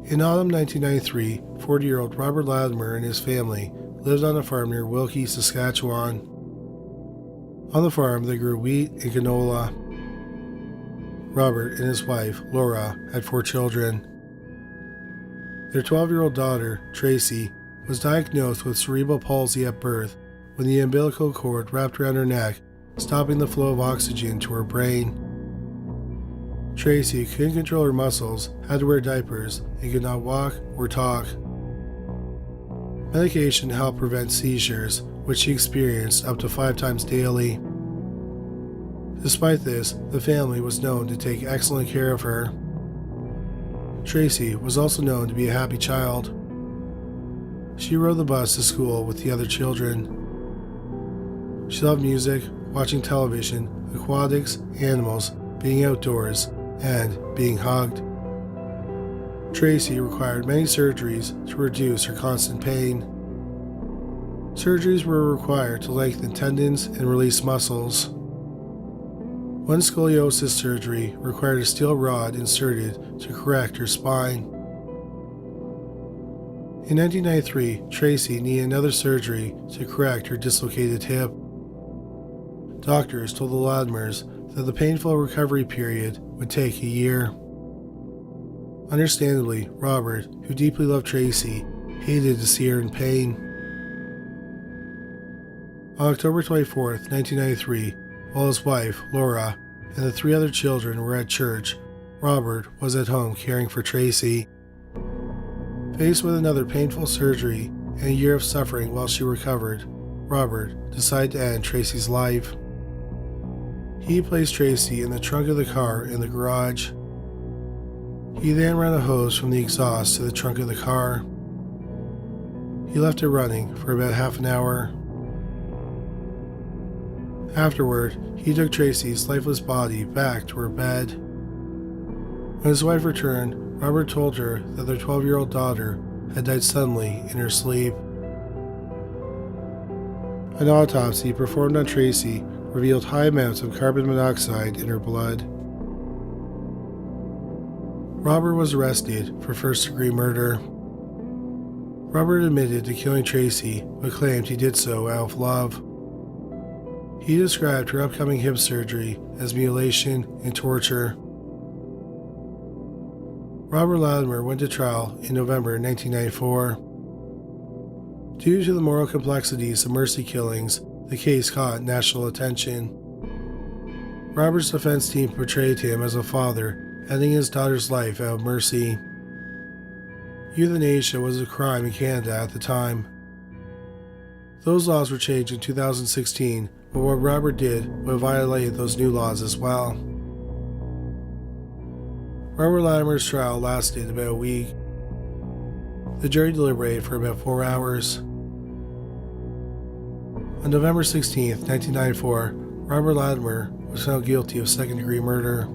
In autumn 1993, 40-year-old Robert Latimer and his family lived on a farm near Wilkie, Saskatchewan. On the farm, they grew wheat and canola. Robert and his wife, Laura, had 4 children. Their 12-year-old daughter, Tracy, was diagnosed with cerebral palsy at birth when the umbilical cord wrapped around her neck, stopping the flow of oxygen to her brain. Tracy couldn't control her muscles, had to wear diapers, and could not walk or talk. Medication helped prevent seizures, which she experienced up to 5 times daily. Despite this, the family was known to take excellent care of her. Tracy was also known to be a happy child. She rode the bus to school with the other children. She loved music, watching television, aquatics, animals, being outdoors, and being hugged. Tracy required many surgeries to reduce her constant pain. Surgeries were required to lengthen tendons and release muscles. One scoliosis surgery required a steel rod inserted to correct her spine. In 1993, Tracy needed another surgery to correct her dislocated hip. Doctors told the Latimers that the painful recovery period would take a year. Understandably, Robert, who deeply loved Tracy, hated to see her in pain. On October 24, 1993, while his wife, Laura, and the 3 other children were at church, Robert was at home caring for Tracy. Faced with another painful surgery and a year of suffering while she recovered, Robert decided to end Tracy's life. He placed Tracy in the trunk of the car in the garage. He then ran a hose from the exhaust to the trunk of the car. He left it running for about half an hour. Afterward, he took Tracy's lifeless body back to her bed. When his wife returned, Robert told her that their 12-year-old daughter had died suddenly in her sleep. An autopsy performed on Tracy revealed high amounts of carbon monoxide in her blood. Robert was arrested for first-degree murder. Robert admitted to killing Tracy, but claimed he did so out of love. He described her upcoming hip surgery as mutilation and torture. Robert Latimer went to trial in November 1994. Due to the moral complexities of mercy killings, the case caught national attention. Robert's defense team portrayed him as a father, ending his daughter's life out of mercy. Euthanasia was a crime in Canada at the time. Those laws were changed in 2016, but what Robert did would violate those new laws as well. Robert Latimer's trial lasted about a week. The jury deliberated for about 4 hours. On November 16, 1994, Robert Latimer was found guilty of second-degree murder.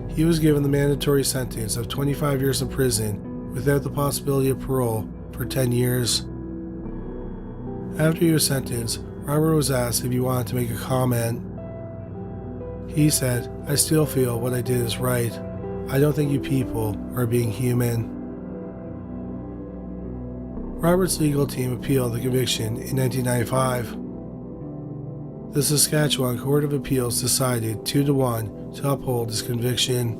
He was given the mandatory sentence of 25 years in prison without the possibility of parole for 10 years. After he was sentenced, Robert was asked if he wanted to make a comment. He said, "I still feel what I did is right. I don't think you people are being human." Robert's legal team appealed the conviction in 1995. The Saskatchewan Court of Appeals decided 2-1 to uphold his conviction.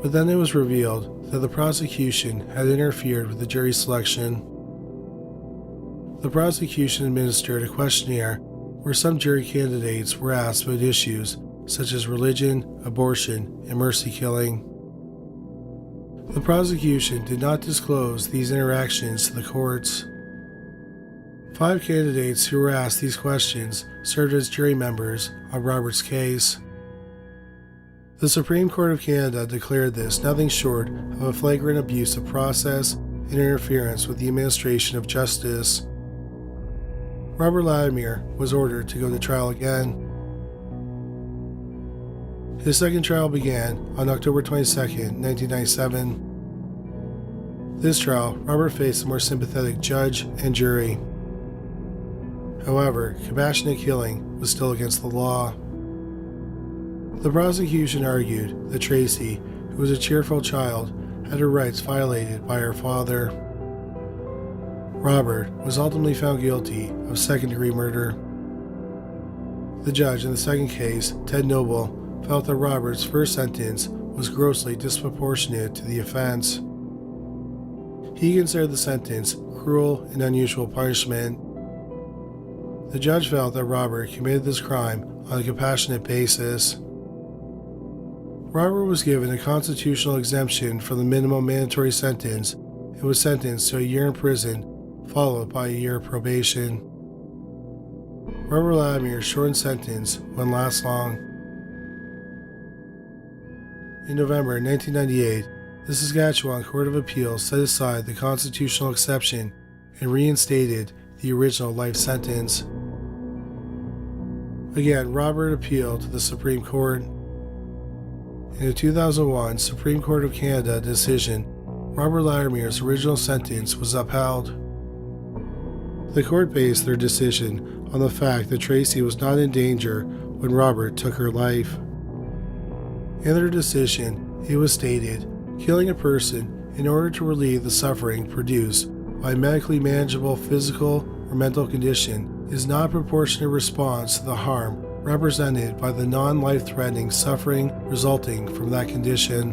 But then it was revealed that the prosecution had interfered with the jury selection. The prosecution administered a questionnaire where some jury candidates were asked about issues such as religion, abortion, and mercy killing. The prosecution did not disclose these interactions to the courts. 5 candidates who were asked these questions served as jury members on Robert's case. The Supreme Court of Canada declared this nothing short of a flagrant abuse of process and interference with the administration of justice. Robert Latimer was ordered to go to trial again. His second trial began on October 22, 1997. This trial, Robert faced a more sympathetic judge and jury. However, compassionate killing was still against the law. The prosecution argued that Tracy, who was a cheerful child, had her rights violated by her father. Robert was ultimately found guilty of second-degree murder. The judge in the second case, Ted Noble, felt that Robert's first sentence was grossly disproportionate to the offense. He considered the sentence cruel and unusual punishment. The judge felt that Robert committed this crime on a compassionate basis. Robert was given a constitutional exemption from the minimum mandatory sentence and was sentenced to a year in prison, followed by a year of probation. Robert Latimer's shortened sentence wouldn't last long. In November 1998, the Saskatchewan Court of Appeals set aside the constitutional exception and reinstated the original life sentence. Again, Robert appealed to the Supreme Court. In a 2001 Supreme Court of Canada decision, Robert Latimer's original sentence was upheld. The court based their decision on the fact that Tracy was not in danger when Robert took her life. In their decision, it was stated, killing a person in order to relieve the suffering produced by a medically manageable physical or mental condition is not a proportionate response to the harm represented by the non-life-threatening suffering resulting from that condition.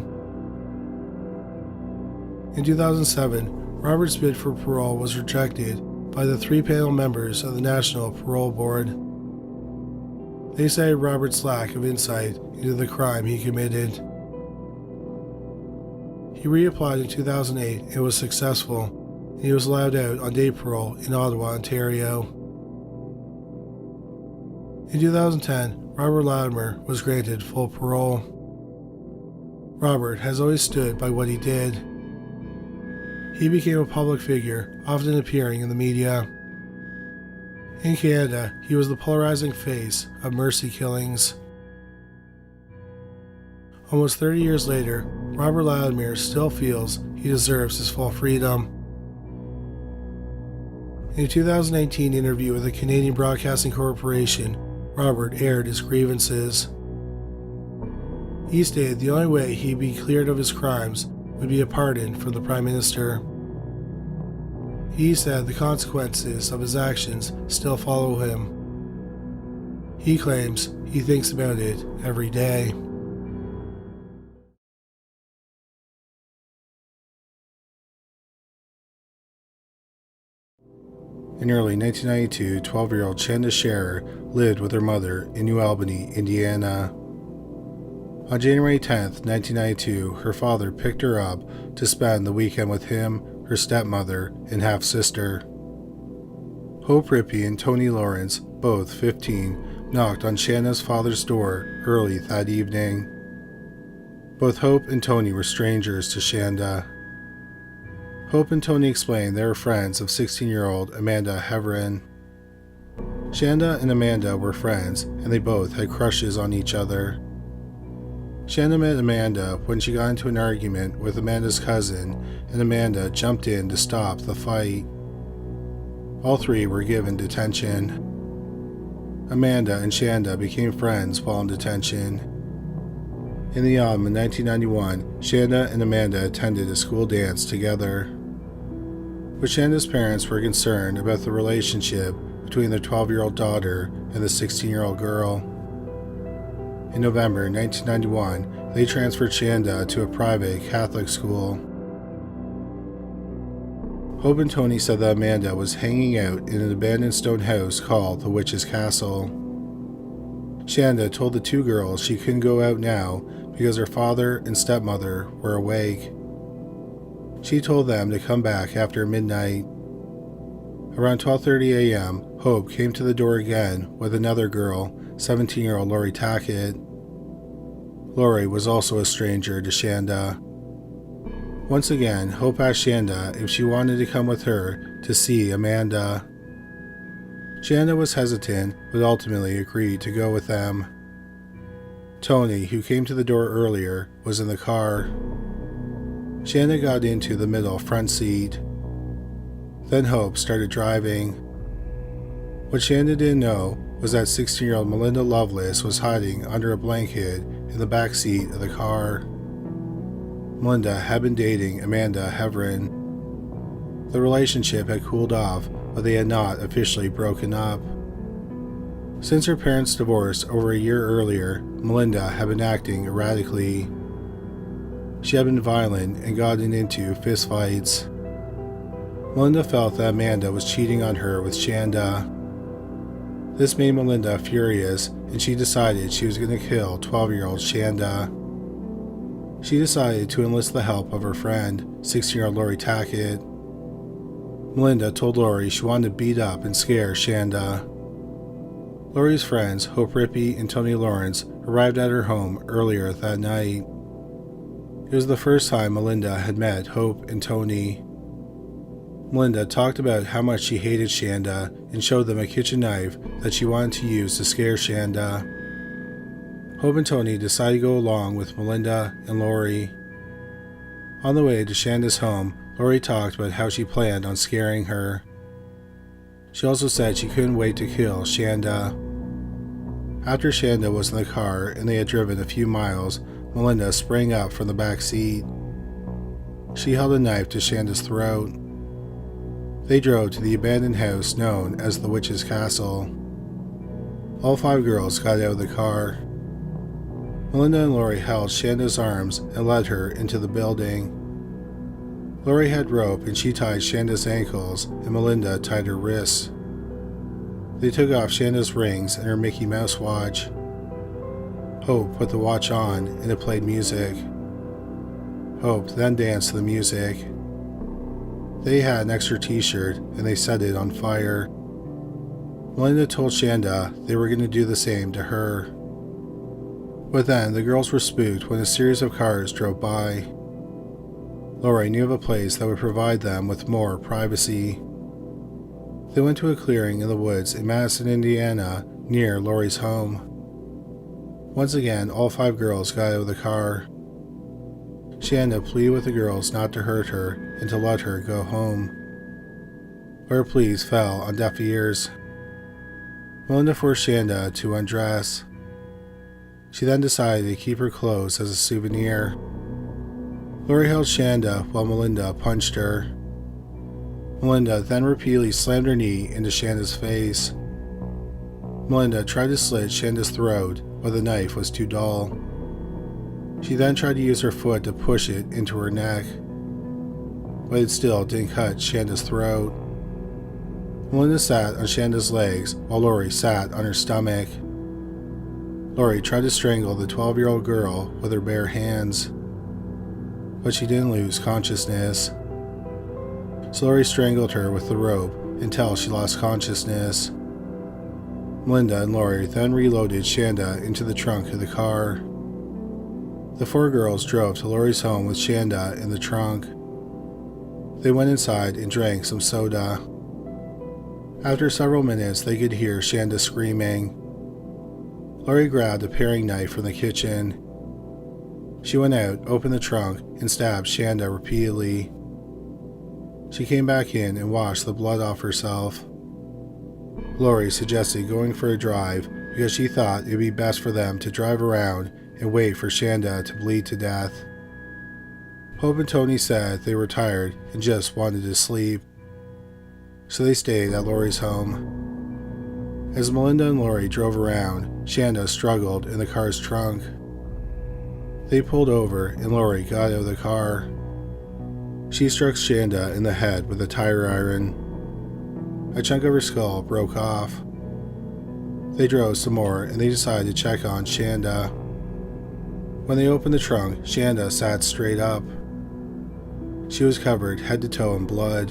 In 2007, Robert's bid for parole was rejected by the 3 panel members of the National Parole Board. They cited Robert's lack of insight into the crime he committed. He reapplied in 2008 and was successful, and he was allowed out on day parole in Ottawa, Ontario. In 2010, Robert Latimer was granted full parole. Robert has always stood by what he did. He became a public figure, often appearing in the media. In Canada, he was the polarizing face of mercy killings. Almost 30 years later, Robert Latimer still feels he deserves his full freedom. In a 2019 interview with the Canadian Broadcasting Corporation, Robert aired his grievances. He stated the only way he'd be cleared of his crimes would be a pardon from the Prime Minister. He said the consequences of his actions still follow him. He claims he thinks about it every day. In early 1992, 12-year-old Shandy Sharer lived with her mother in New Albany, Indiana. On January 10, 1992, her father picked her up to spend the weekend with him, her stepmother, and half-sister. Hope Rippey and Tony Lawrence, both 15, knocked on Shanda's father's door early that evening. Both Hope and Tony were strangers to Shanda. Hope and Tony explained they were friends of 16-year-old Amanda Heverin. Shanda and Amanda were friends, and they both had crushes on each other. Shanda met Amanda when she got into an argument with Amanda's cousin, and Amanda jumped in to stop the fight. All three were given detention. Amanda and Shanda became friends while in detention. In the autumn of 1991, Shanda and Amanda attended a school dance together. But Shanda's parents were concerned about the relationship between their 12-year-old daughter and the 16-year-old girl. In November 1991, they transferred Shanda to a private Catholic school. Hope and Tony said that Amanda was hanging out in an abandoned stone house called the Witch's Castle. Shanda told the two girls she couldn't go out now because her father and stepmother were awake. She told them to come back after midnight. Around 12:30 a.m., Hope came to the door again with another girl, 17-year-old Lori Tackett. Lori was also a stranger to Shanda. Once again, Hope asked Shanda if she wanted to come with her to see Amanda. Shanda was hesitant, but ultimately agreed to go with them. Tony, who came to the door earlier, was in the car. Shanda got into the middle front seat. Then Hope started driving. What Shanda didn't know was that 16-year-old Melinda Lovelace was hiding under a blanket in the back seat of the car. Melinda had been dating Amanda Heverin. The relationship had cooled off, but they had not officially broken up. Since her parents' divorce over a year earlier, Melinda had been acting erratically. She had been violent and gotten into fistfights. Melinda felt that Amanda was cheating on her with Shanda. This made Melinda furious, and she decided she was going to kill 12-year-old Shanda. She decided to enlist the help of her friend, 16-year-old Lori Tackett. Melinda told Lori she wanted to beat up and scare Shanda. Lori's friends, Hope Rippey and Tony Lawrence, arrived at her home earlier that night. It was the first time Melinda had met Hope and Tony. Melinda talked about how much she hated Shanda and showed them a kitchen knife that she wanted to use to scare Shanda. Hope and Tony decided to go along with Melinda and Lori. On the way to Shanda's home, Lori talked about how she planned on scaring her. She also said she couldn't wait to kill Shanda. After Shanda was in the car and they had driven a few miles, Melinda sprang up from the back seat. She held a knife to Shanda's throat. They drove to the abandoned house known as the Witch's Castle. All 5 girls got out of the car. Melinda and Lori held Shanda's arms and led her into the building. Lori had rope and she tied Shanda's ankles, and Melinda tied her wrists. They took off Shanda's rings and her Mickey Mouse watch. Hope put the watch on and it played music. Hope then danced to the music. They had an extra t-shirt and they set it on fire. Melinda told Shanda they were going to do the same to her. But then the girls were spooked when a series of cars drove by. Lori knew of a place that would provide them with more privacy. They went to a clearing in the woods in Madison, Indiana, near Lori's home. Once again, all 5 girls got out of the car. Shanda pleaded with the girls not to hurt her and to let her go home. But her pleas fell on deaf ears. Melinda forced Shanda to undress. She then decided to keep her clothes as a souvenir. Lori held Shanda while Melinda punched her. Melinda then repeatedly slammed her knee into Shanda's face. Melinda tried to slit Shanda's throat, but the knife was too dull. She then tried to use her foot to push it into her neck, but it still didn't cut Shanda's throat. Melinda sat on Shanda's legs while Lori sat on her stomach. Lori tried to strangle the 12-year-old girl with her bare hands, but she didn't lose consciousness. So Lori strangled her with the rope until she lost consciousness. Melinda and Lori then reloaded Shanda into the trunk of the car. The 4 girls drove to Lori's home with Shanda in the trunk. They went inside and drank some soda. After several minutes, they could hear Shanda screaming. Lori grabbed a paring knife from the kitchen. She went out, opened the trunk, and stabbed Shanda repeatedly. She came back in and washed the blood off herself. Lori suggested going for a drive because she thought it would be best for them to drive around and wait for Shanda to bleed to death. Hope and Tony said they were tired and just wanted to sleep, so they stayed at Lori's home. As Melinda and Lori drove around, Shanda struggled in the car's trunk. They pulled over and Lori got out of the car. She struck Shanda in the head with a tire iron. A chunk of her skull broke off. They drove some more and they decided to check on Shanda. When they opened the trunk, Shanda sat straight up. She was covered head to toe in blood.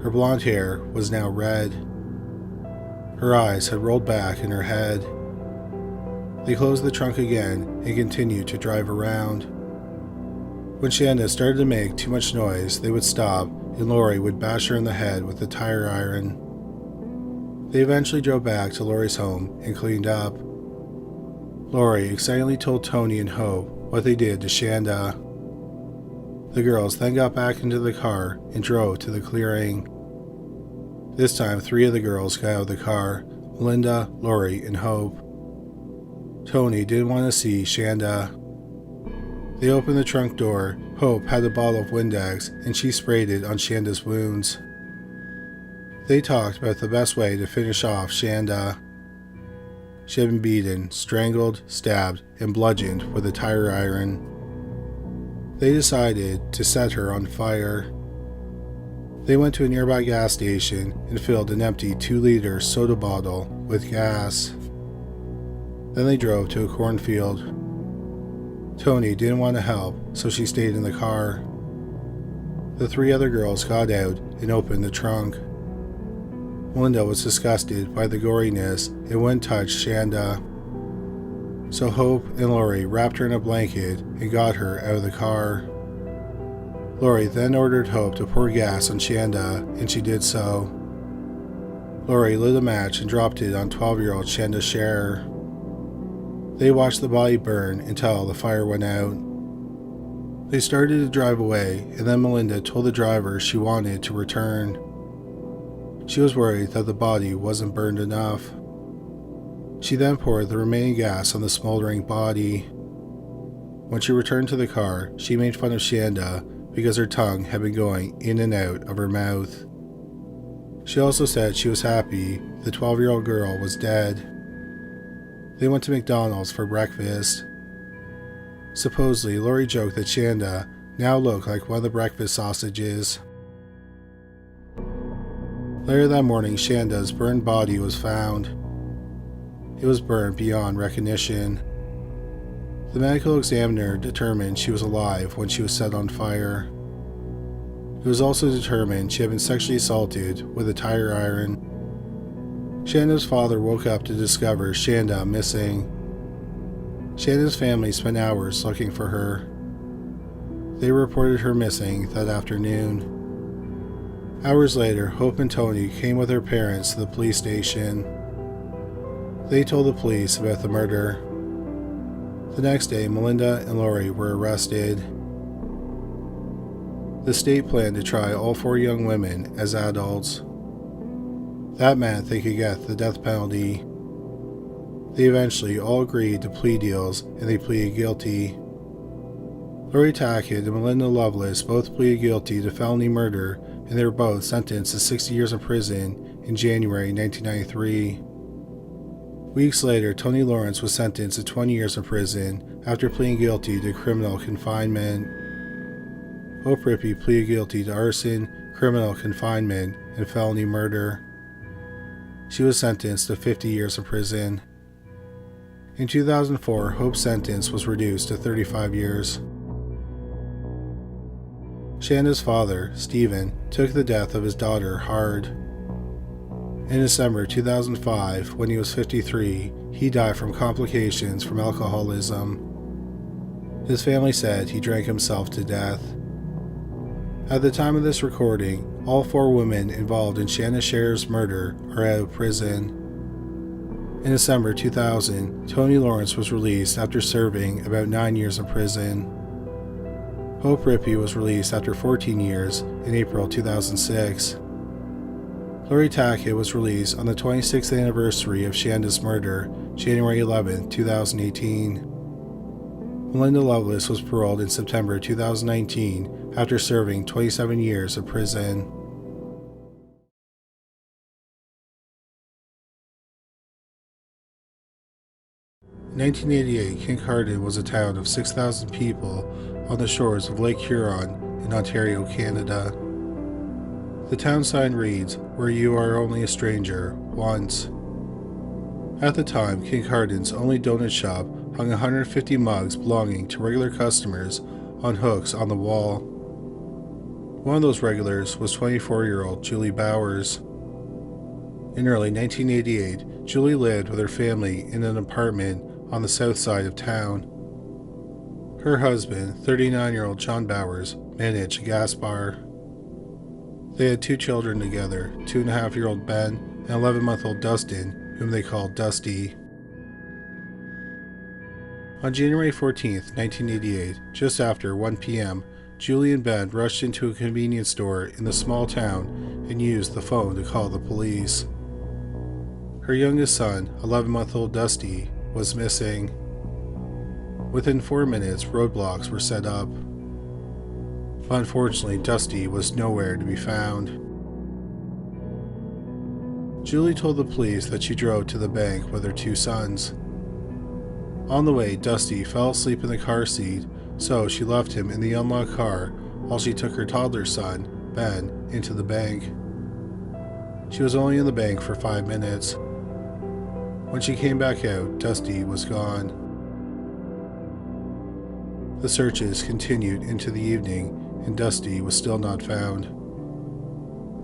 Her blonde hair was now red. Her eyes had rolled back in her head. They closed the trunk again and continued to drive around. When Shanda started to make too much noise, they would stop and Lori would bash her in the head with the tire iron. They eventually drove back to Lori's home and cleaned up. Lori excitedly told Tony and Hope what they did to Shanda. The girls then got back into the car and drove to the clearing. This time 3 of the girls got out of the car: Melinda, Lori, and Hope. Tony didn't want to see Shanda. They opened the trunk door. Hope had a bottle of Windex, and she sprayed it on Shanda's wounds. They talked about the best way to finish off Shanda. She had been beaten, strangled, stabbed, and bludgeoned with a tire iron. They decided to set her on fire. They went to a nearby gas station and filled an empty 2-liter soda bottle with gas. Then they drove to a cornfield. Tony didn't want to help, so she stayed in the car. The 3 other girls got out and opened the trunk. Melinda was disgusted by the goriness and wouldn't touch Shanda. So Hope and Lori wrapped her in a blanket and got her out of the car. Lori then ordered Hope to pour gas on Shanda, and she did so. Lori lit a match and dropped it on 12-year-old Shandy Sharer. They watched the body burn until the fire went out. They started to drive away, and then Melinda told the driver she wanted to return. She was worried that the body wasn't burned enough. She then poured the remaining gas on the smoldering body. When she returned to the car, she made fun of Shanda because her tongue had been going in and out of her mouth. She also said she was happy the 12-year-old girl was dead. They went to McDonald's for breakfast. Supposedly, Lori joked that Shanda now looked like one of the breakfast sausages. Later that morning, Shanda's burned body was found. It was burned beyond recognition. The medical examiner determined she was alive when she was set on fire. It was also determined she had been sexually assaulted with a tire iron. Shanda's father woke up to discover Shanda missing. Shanda's family spent hours looking for her. They reported her missing that afternoon. Hours later, Hope and Tony came with their parents to the police station. They told the police about the murder. The next day, Melinda and Lori were arrested. The state planned to try all 4 young women as adults. That meant they could get the death penalty. They eventually all agreed to plea deals, and they pleaded guilty. Lori Tackett and Melinda Lovelace both pleaded guilty to felony murder, and they were both sentenced to 60 years in prison in January 1993. Weeks later, Tony Lawrence was sentenced to 20 years in prison after pleading guilty to criminal confinement. Hope Rippey pleaded guilty to arson, criminal confinement, and felony murder. She was sentenced to 50 years in prison. In 2004, Hope's sentence was reduced to 35 years. Shanda's father, Stephen, took the death of his daughter hard. In December 2005, when he was 53, he died from complications from alcoholism. His family said he drank himself to death. At the time of this recording, all 4 women involved in Shandy Sharer's murder are out of prison. In December 2000, Tony Lawrence was released after serving about 9 years in prison. Hope Rippey was released after 14 years in April 2006. Lori Tackett was released on the 26th anniversary of Shanda's murder, January 11, 2018. Melinda Lovelace was paroled in September 2019 after serving 27 years in prison. In 1988, Kincardine was a town of 6,000 people on the shores of Lake Huron in Ontario, Canada. The town sign reads, "Where you are only a stranger, once." At the time, Kincardine's only donut shop hung 150 mugs belonging to regular customers on hooks on the wall. One of those regulars was 24-year-old Julie Bowers. In early 1988, Julie lived with her family in an apartment on the south side of town. Her husband, 39-year-old John Bowers, managed a gas bar. They had 2 children together, 2.5-year-old Ben and 11-month-old Dustin, whom they called Dusty. On January 14, 1988, just after 1 p.m., Julie and Ben rushed into a convenience store in the small town and used the phone to call the police. Her youngest son, 11-month-old Dusty, was missing. Within 4 minutes, roadblocks were set up. But unfortunately, Dusty was nowhere to be found. Julie told the police that she drove to the bank with her 2 sons. On the way, Dusty fell asleep in the car seat, so she left him in the unlocked car while she took her toddler son, Ben, into the bank. She was only in the bank for 5 minutes. When she came back out, Dusty was gone. The searches continued into the evening, and Dusty was still not found.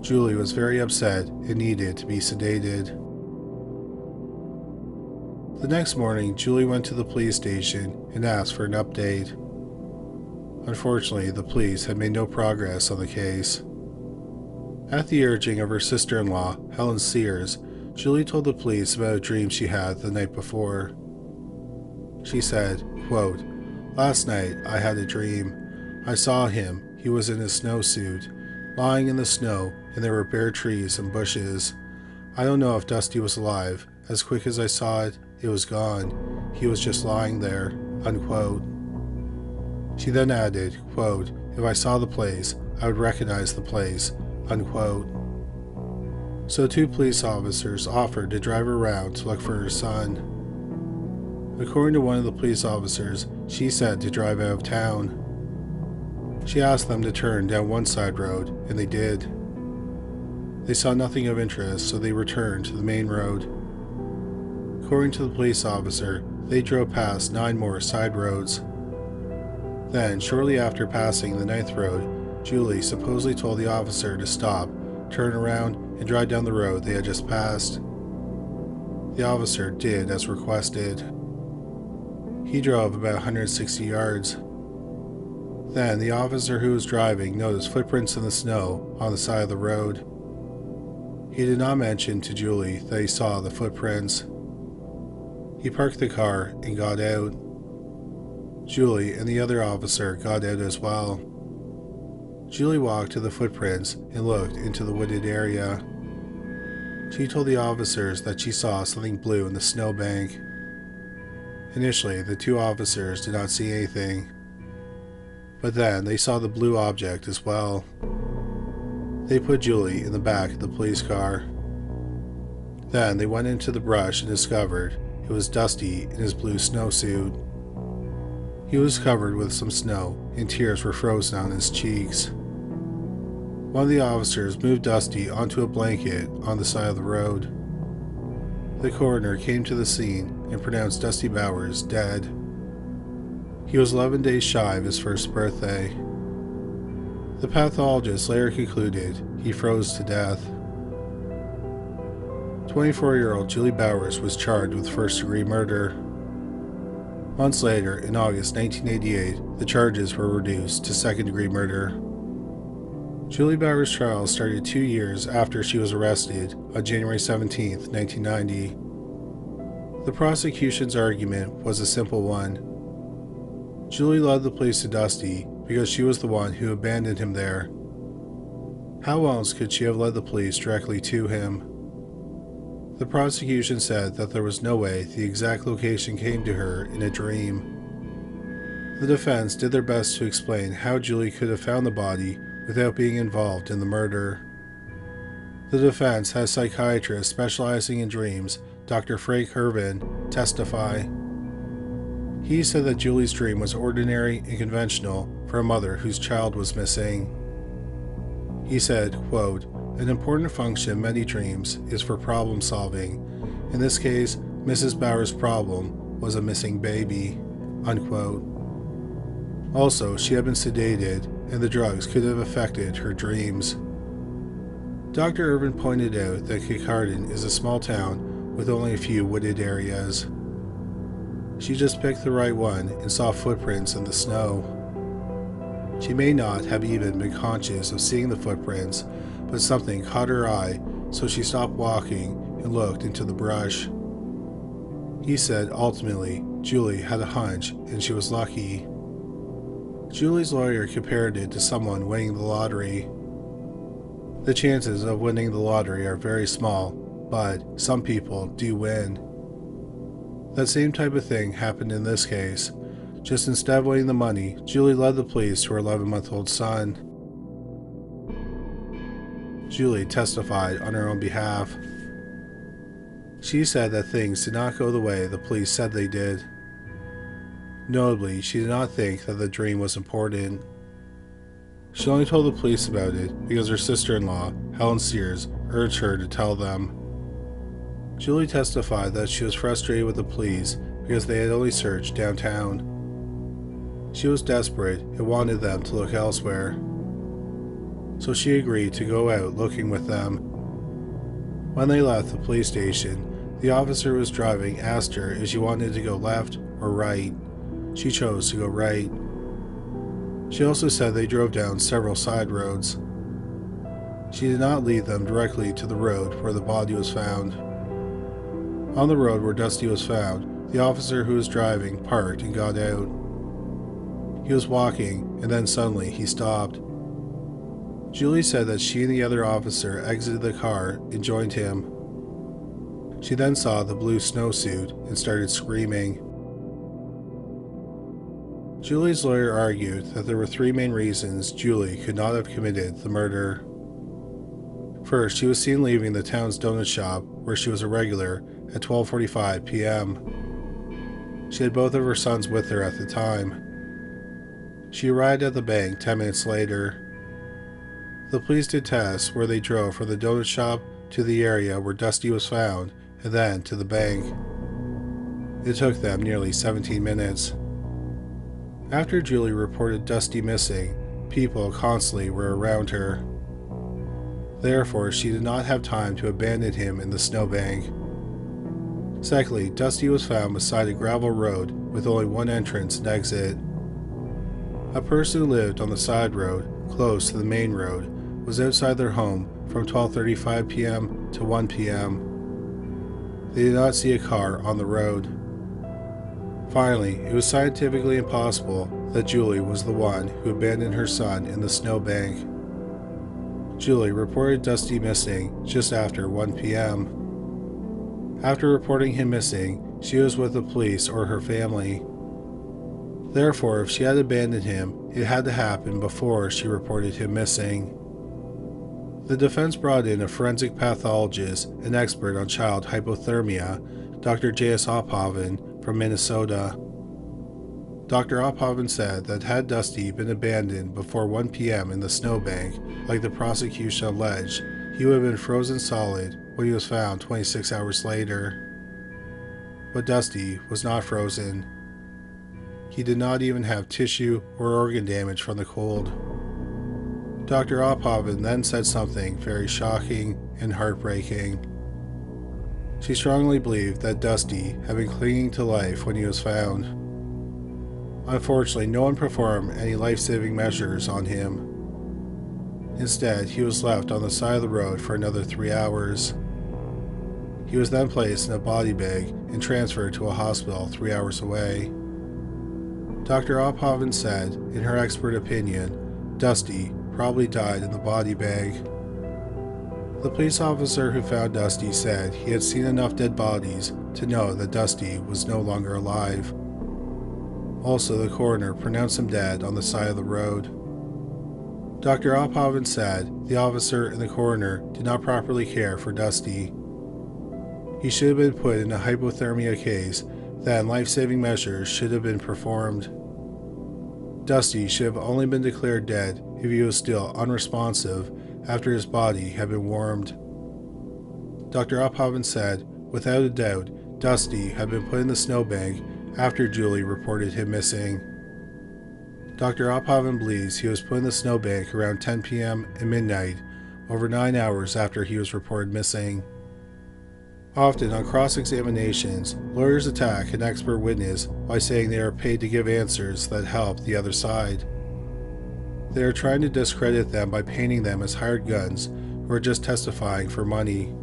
Julie was very upset and needed to be sedated. The next morning, Julie went to the police station and asked for an update. Unfortunately, the police had made no progress on the case. At the urging of her sister-in-law, Helen Sears, Julie told the police about a dream she had the night before. She said, quote, "Last night I had a dream. I saw him. He was in his snowsuit, lying in the snow, and there were bare trees and bushes. I don't know if Dusty was alive. As quick as I saw it, it was gone. He was just lying there." Unquote. She then added, quote, "If I saw the place, I would recognize the place." Unquote. So 2 police officers offered to drive her around to look for her son. According to one of the police officers, she said to drive out of town. She asked them to turn down one side road, and they did. They saw nothing of interest, so they returned to the main road. According to the police officer, they drove past 9 more side roads. Then, shortly after passing the 9th road, Julie supposedly told the officer to stop, turn around, and drive down the road they had just passed. The officer did as requested. He drove about 160 yards. Then the officer who was driving noticed footprints in the snow on the side of the road. He did not mention to Julie that he saw the footprints. He parked the car and got out. Julie and the other officer got out as well. Julie walked to the footprints and looked into the wooded area. She told the officers that she saw something blue in the snowbank. Initially, the 2 officers did not see anything, but then they saw the blue object as well. They put Julie in the back of the police car. Then they went into the brush and discovered it was Dusty in his blue snowsuit. He was covered with some snow, and tears were frozen on his cheeks. One of the officers moved Dusty onto a blanket on the side of the road. The coroner came to the scene and pronounced Dusty Bowers dead. He was 11 days shy of his first birthday. The pathologist later concluded he froze to death. 24-year-old Julie Bowers was charged with first-degree murder. Months later, in August 1988, the charges were reduced to second-degree murder. Julie Bowers' trial started 2 years after she was arrested on January 17, 1990. The prosecution's argument was a simple one. Julie led the police to Dusty because she was the one who abandoned him there. How else could she have led the police directly to him? The prosecution said that there was no way the exact location came to her in a dream. The defense did their best to explain how Julie could have found the body without being involved in the murder. The defense has psychiatrist specializing in dreams, Dr. Frank Irvin, testify. He said that Julie's dream was ordinary and conventional for a mother whose child was missing. He said, quote, "An important function in many dreams is for problem solving. In this case, Mrs. Bowers' problem was a missing baby," unquote. Also, she had been sedated, and the drugs could have affected her dreams. Dr. Irvin pointed out that Cockerill is a small town with only a few wooded areas. She just picked the right one and saw footprints in the snow. She may not have even been conscious of seeing the footprints, but something caught her eye, so she stopped walking and looked into the brush. He said ultimately, Julie had a hunch and she was lucky. Julie's lawyer compared it to someone winning the lottery. The chances of winning the lottery are very small, but some people do win. That same type of thing happened in this case. Just instead of wanting the money, Julie led the police to her 11-month-old son. Julie testified on her own behalf. She said that things did not go the way the police said they did. Notably, she did not think that the dream was important. She only told the police about it because her sister-in-law, Helen Sears, urged her to tell them. Julie testified that she was frustrated with the police because they had only searched downtown. She was desperate and wanted them to look elsewhere. So she agreed to go out looking with them. When they left the police station, the officer who was driving asked her if she wanted to go left or right. She chose to go right. She also said they drove down several side roads. She did not lead them directly to the road where the body was found. On the road where Dusty was found, the officer who was driving parked and got out. He was walking, and then suddenly he stopped. Julie said that she and the other officer exited the car and joined him. She then saw the blue snowsuit and started screaming. Julie's lawyer argued that there were three main reasons Julie could not have committed the murder. First, she was seen leaving the town's donut shop, where she was a regular, at 12:45 p.m. She had both of her sons with her at the time. She arrived at the bank 10 minutes later. The police did tests where they drove from the donut shop to the area where Dusty was found, and then to the bank. It took them nearly 17 minutes. After Julie reported Dusty missing, people constantly were around her. Therefore, she did not have time to abandon him in the snowbank. Secondly, Dusty was found beside a gravel road with only one entrance and exit. A person who lived on the side road, close to the main road, was outside their home from 12:35 p.m. to 1 p.m. They did not see a car on the road. Finally, it was scientifically impossible that Julie was the one who abandoned her son in the snowbank. Julie reported Dusty missing just after 1 p.m. After reporting him missing, she was with the police or her family. Therefore, if she had abandoned him, it had to happen before she reported him missing. The defense brought in a forensic pathologist and expert on child hypothermia, Dr. J.S. Ophoven from Minnesota. Dr. Ophoven said that had Dusty been abandoned before 1 p.m. in the snowbank, like the prosecution alleged, he would have been frozen solid when he was found 26 hours later. But Dusty was not frozen. He did not even have tissue or organ damage from the cold. Dr. Ophoven then said something very shocking and heartbreaking. She strongly believed that Dusty had been clinging to life when he was found. Unfortunately, no one performed any life-saving measures on him. Instead, he was left on the side of the road for another 3 hours. He was then placed in a body bag and transferred to a hospital 3 hours away. Dr. Ophoven said, in her expert opinion, Dusty probably died in the body bag. The police officer who found Dusty said he had seen enough dead bodies to know that Dusty was no longer alive. Also, the coroner pronounced him dead on the side of the road. Dr. Ophoven said the officer and the coroner did not properly care for Dusty. He should have been put in a hypothermia case, then life-saving measures should have been performed. Dusty should have only been declared dead if he was still unresponsive after his body had been warmed. Dr. Ophoven said, without a doubt, Dusty had been put in the snowbank after Julie reported him missing. Dr. Ophoven believes he was put in the snowbank around 10 p.m. and midnight, over 9 hours after he was reported missing. Often on cross-examinations, lawyers attack an expert witness by saying they are paid to give answers that help the other side. They are trying to discredit them by painting them as hired guns who are just testifying for money.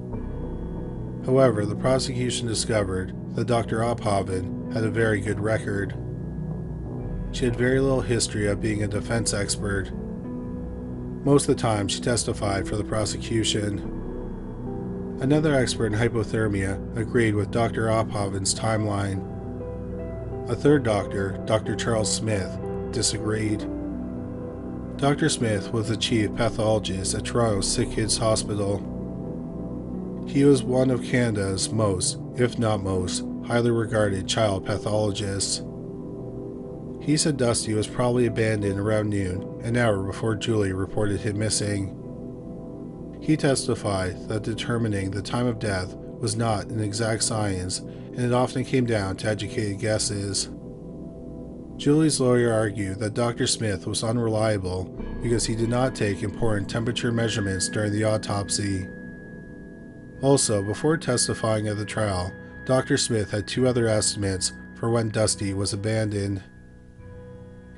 However, the prosecution discovered that Dr. Ophoven had a very good record. She had very little history of being a defense expert. Most of the time, she testified for the prosecution. Another expert in hypothermia agreed with Dr. Ophoven's timeline. A third doctor, Dr. Charles Smith, disagreed. Dr. Smith was the chief pathologist at Toronto's Sick Kids Hospital. He was one of Canada's most, if not most, highly regarded child pathologists. He said Dusty was probably abandoned around noon, an hour before Julie reported him missing. He testified that determining the time of death was not an exact science, and it often came down to educated guesses. Julie's lawyer argued that Dr. Smith was unreliable because he did not take important temperature measurements during the autopsy. Also, before testifying at the trial, Dr. Smith had two other estimates for when Dusty was abandoned.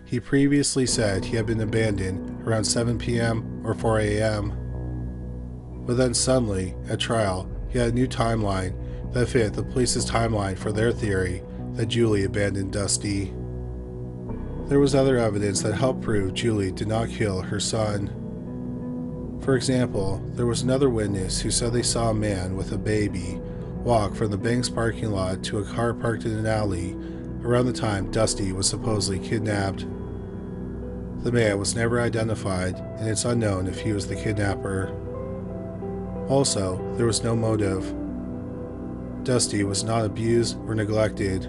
He previously said he had been abandoned around 7 p.m. or 4 a.m. But then suddenly, at trial, he had a new timeline that fit the police's timeline for their theory that Julie abandoned Dusty. There was other evidence that helped prove Julie did not kill her son. For example, there was another witness who said they saw a man with a baby walk from the bank's parking lot to a car parked in an alley around the time Dusty was supposedly kidnapped. The man was never identified, and it's unknown if he was the kidnapper. Also, there was no motive. Dusty was not abused or neglected.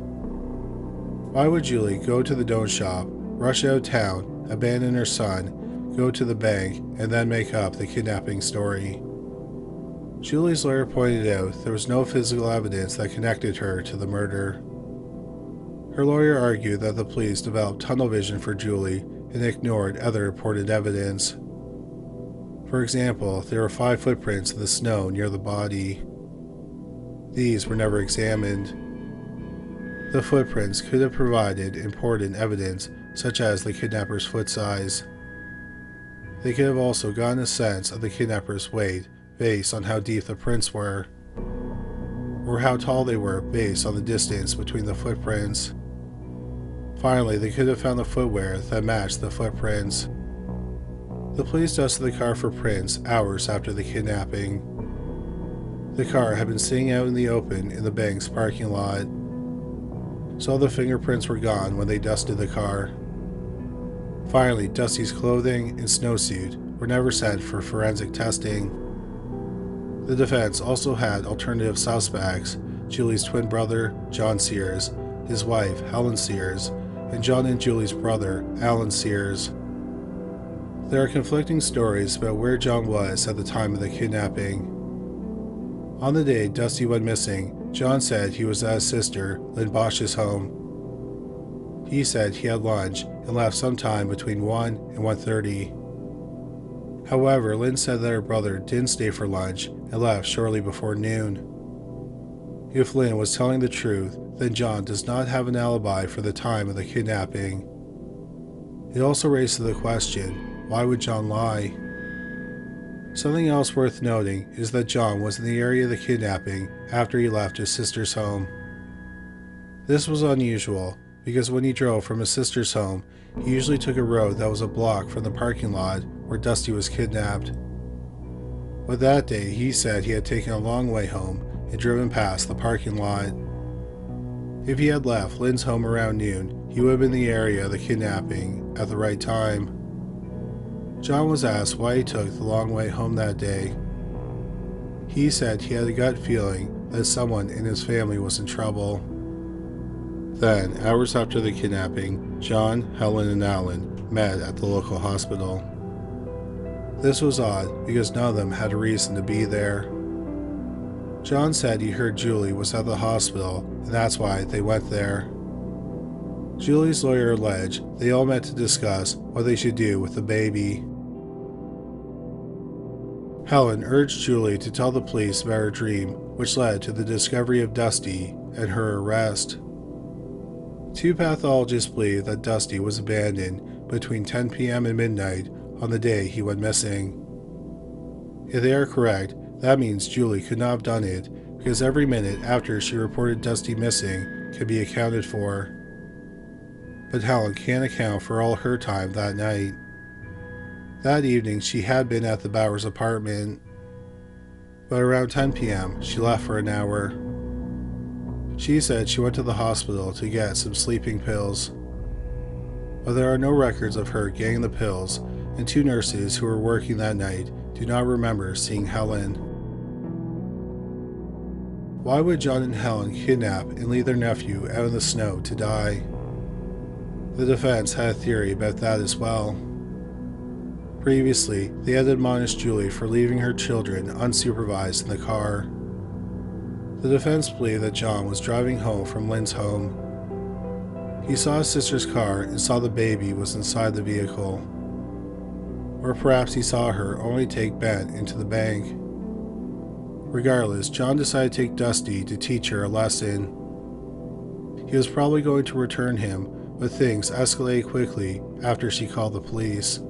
Why would Julie go to the donut shop, rush out of town, abandon her son, go to the bank, and then make up the kidnapping story? Julie's lawyer pointed out there was no physical evidence that connected her to the murder. Her lawyer argued that the police developed tunnel vision for Julie and ignored other reported evidence. For example, there were 5 footprints in the snow near the body. These were never examined. The footprints could have provided important evidence, such as the kidnapper's foot size. They could have also gotten a sense of the kidnapper's weight based on how deep the prints were, or how tall they were based on the distance between the footprints. Finally, they could have found the footwear that matched the footprints. The police dusted the car for prints hours after the kidnapping. The car had been sitting out in the open in the bank's parking lot, so all the fingerprints were gone when they dusted the car. Finally, Dusty's clothing and snowsuit were never sent for forensic testing. The defense also had alternative suspects: Julie's twin brother, John Sears, his wife, Helen Sears, and John and Julie's brother, Alan Sears. There are conflicting stories about where John was at the time of the kidnapping. On the day Dusty went missing, John said he was at his sister, Lynn Bosch's home. He said he had lunch and left sometime between 1 and 1:30. However, Lynn said that her brother didn't stay for lunch and left shortly before noon. If Lynn was telling the truth, then John does not have an alibi for the time of the kidnapping. It also raises the question, why would John lie? Something else worth noting is that John was in the area of the kidnapping after he left his sister's home. This was unusual because when he drove from his sister's home, he usually took a road that was a block from the parking lot where Dusty was kidnapped. But that day he said he had taken a long way home and driven past the parking lot. If he had left Lynn's home around noon, he would have been in the area of the kidnapping at the right time. John was asked why he took the long way home that day. He said he had a gut feeling that someone in his family was in trouble. Then, hours after the kidnapping, John, Helen, and Alan met at the local hospital. This was odd because none of them had a reason to be there. John said he heard Julie was at the hospital, and that's why they went there. Julie's lawyer alleged they all met to discuss what they should do with the baby. Helen urged Julie to tell the police about her dream, which led to the discovery of Dusty and her arrest. 2 pathologists believe that Dusty was abandoned between 10 p.m. and midnight on the day he went missing. If they are correct, that means Julie could not have done it because every minute after she reported Dusty missing can be accounted for. But Helen can't account for all her time that night. That evening she had been at the Bowers apartment, but around 10 p.m. she left for an hour. She said she went to the hospital to get some sleeping pills, but there are no records of her getting the pills, and 2 nurses who were working that night do not remember seeing Helen. Why would John and Helen kidnap and leave their nephew out in the snow to die? The defense had a theory about that as well. Previously, they had admonished Julie for leaving her children unsupervised in the car. The defense believed that John was driving home from Lynn's home. He saw his sister's car and saw the baby was inside the vehicle. Or perhaps he saw her only take Bennett into the bank. Regardless, John decided to take Dusty to teach her a lesson. He was probably going to return him, but things escalated quickly after she called the police.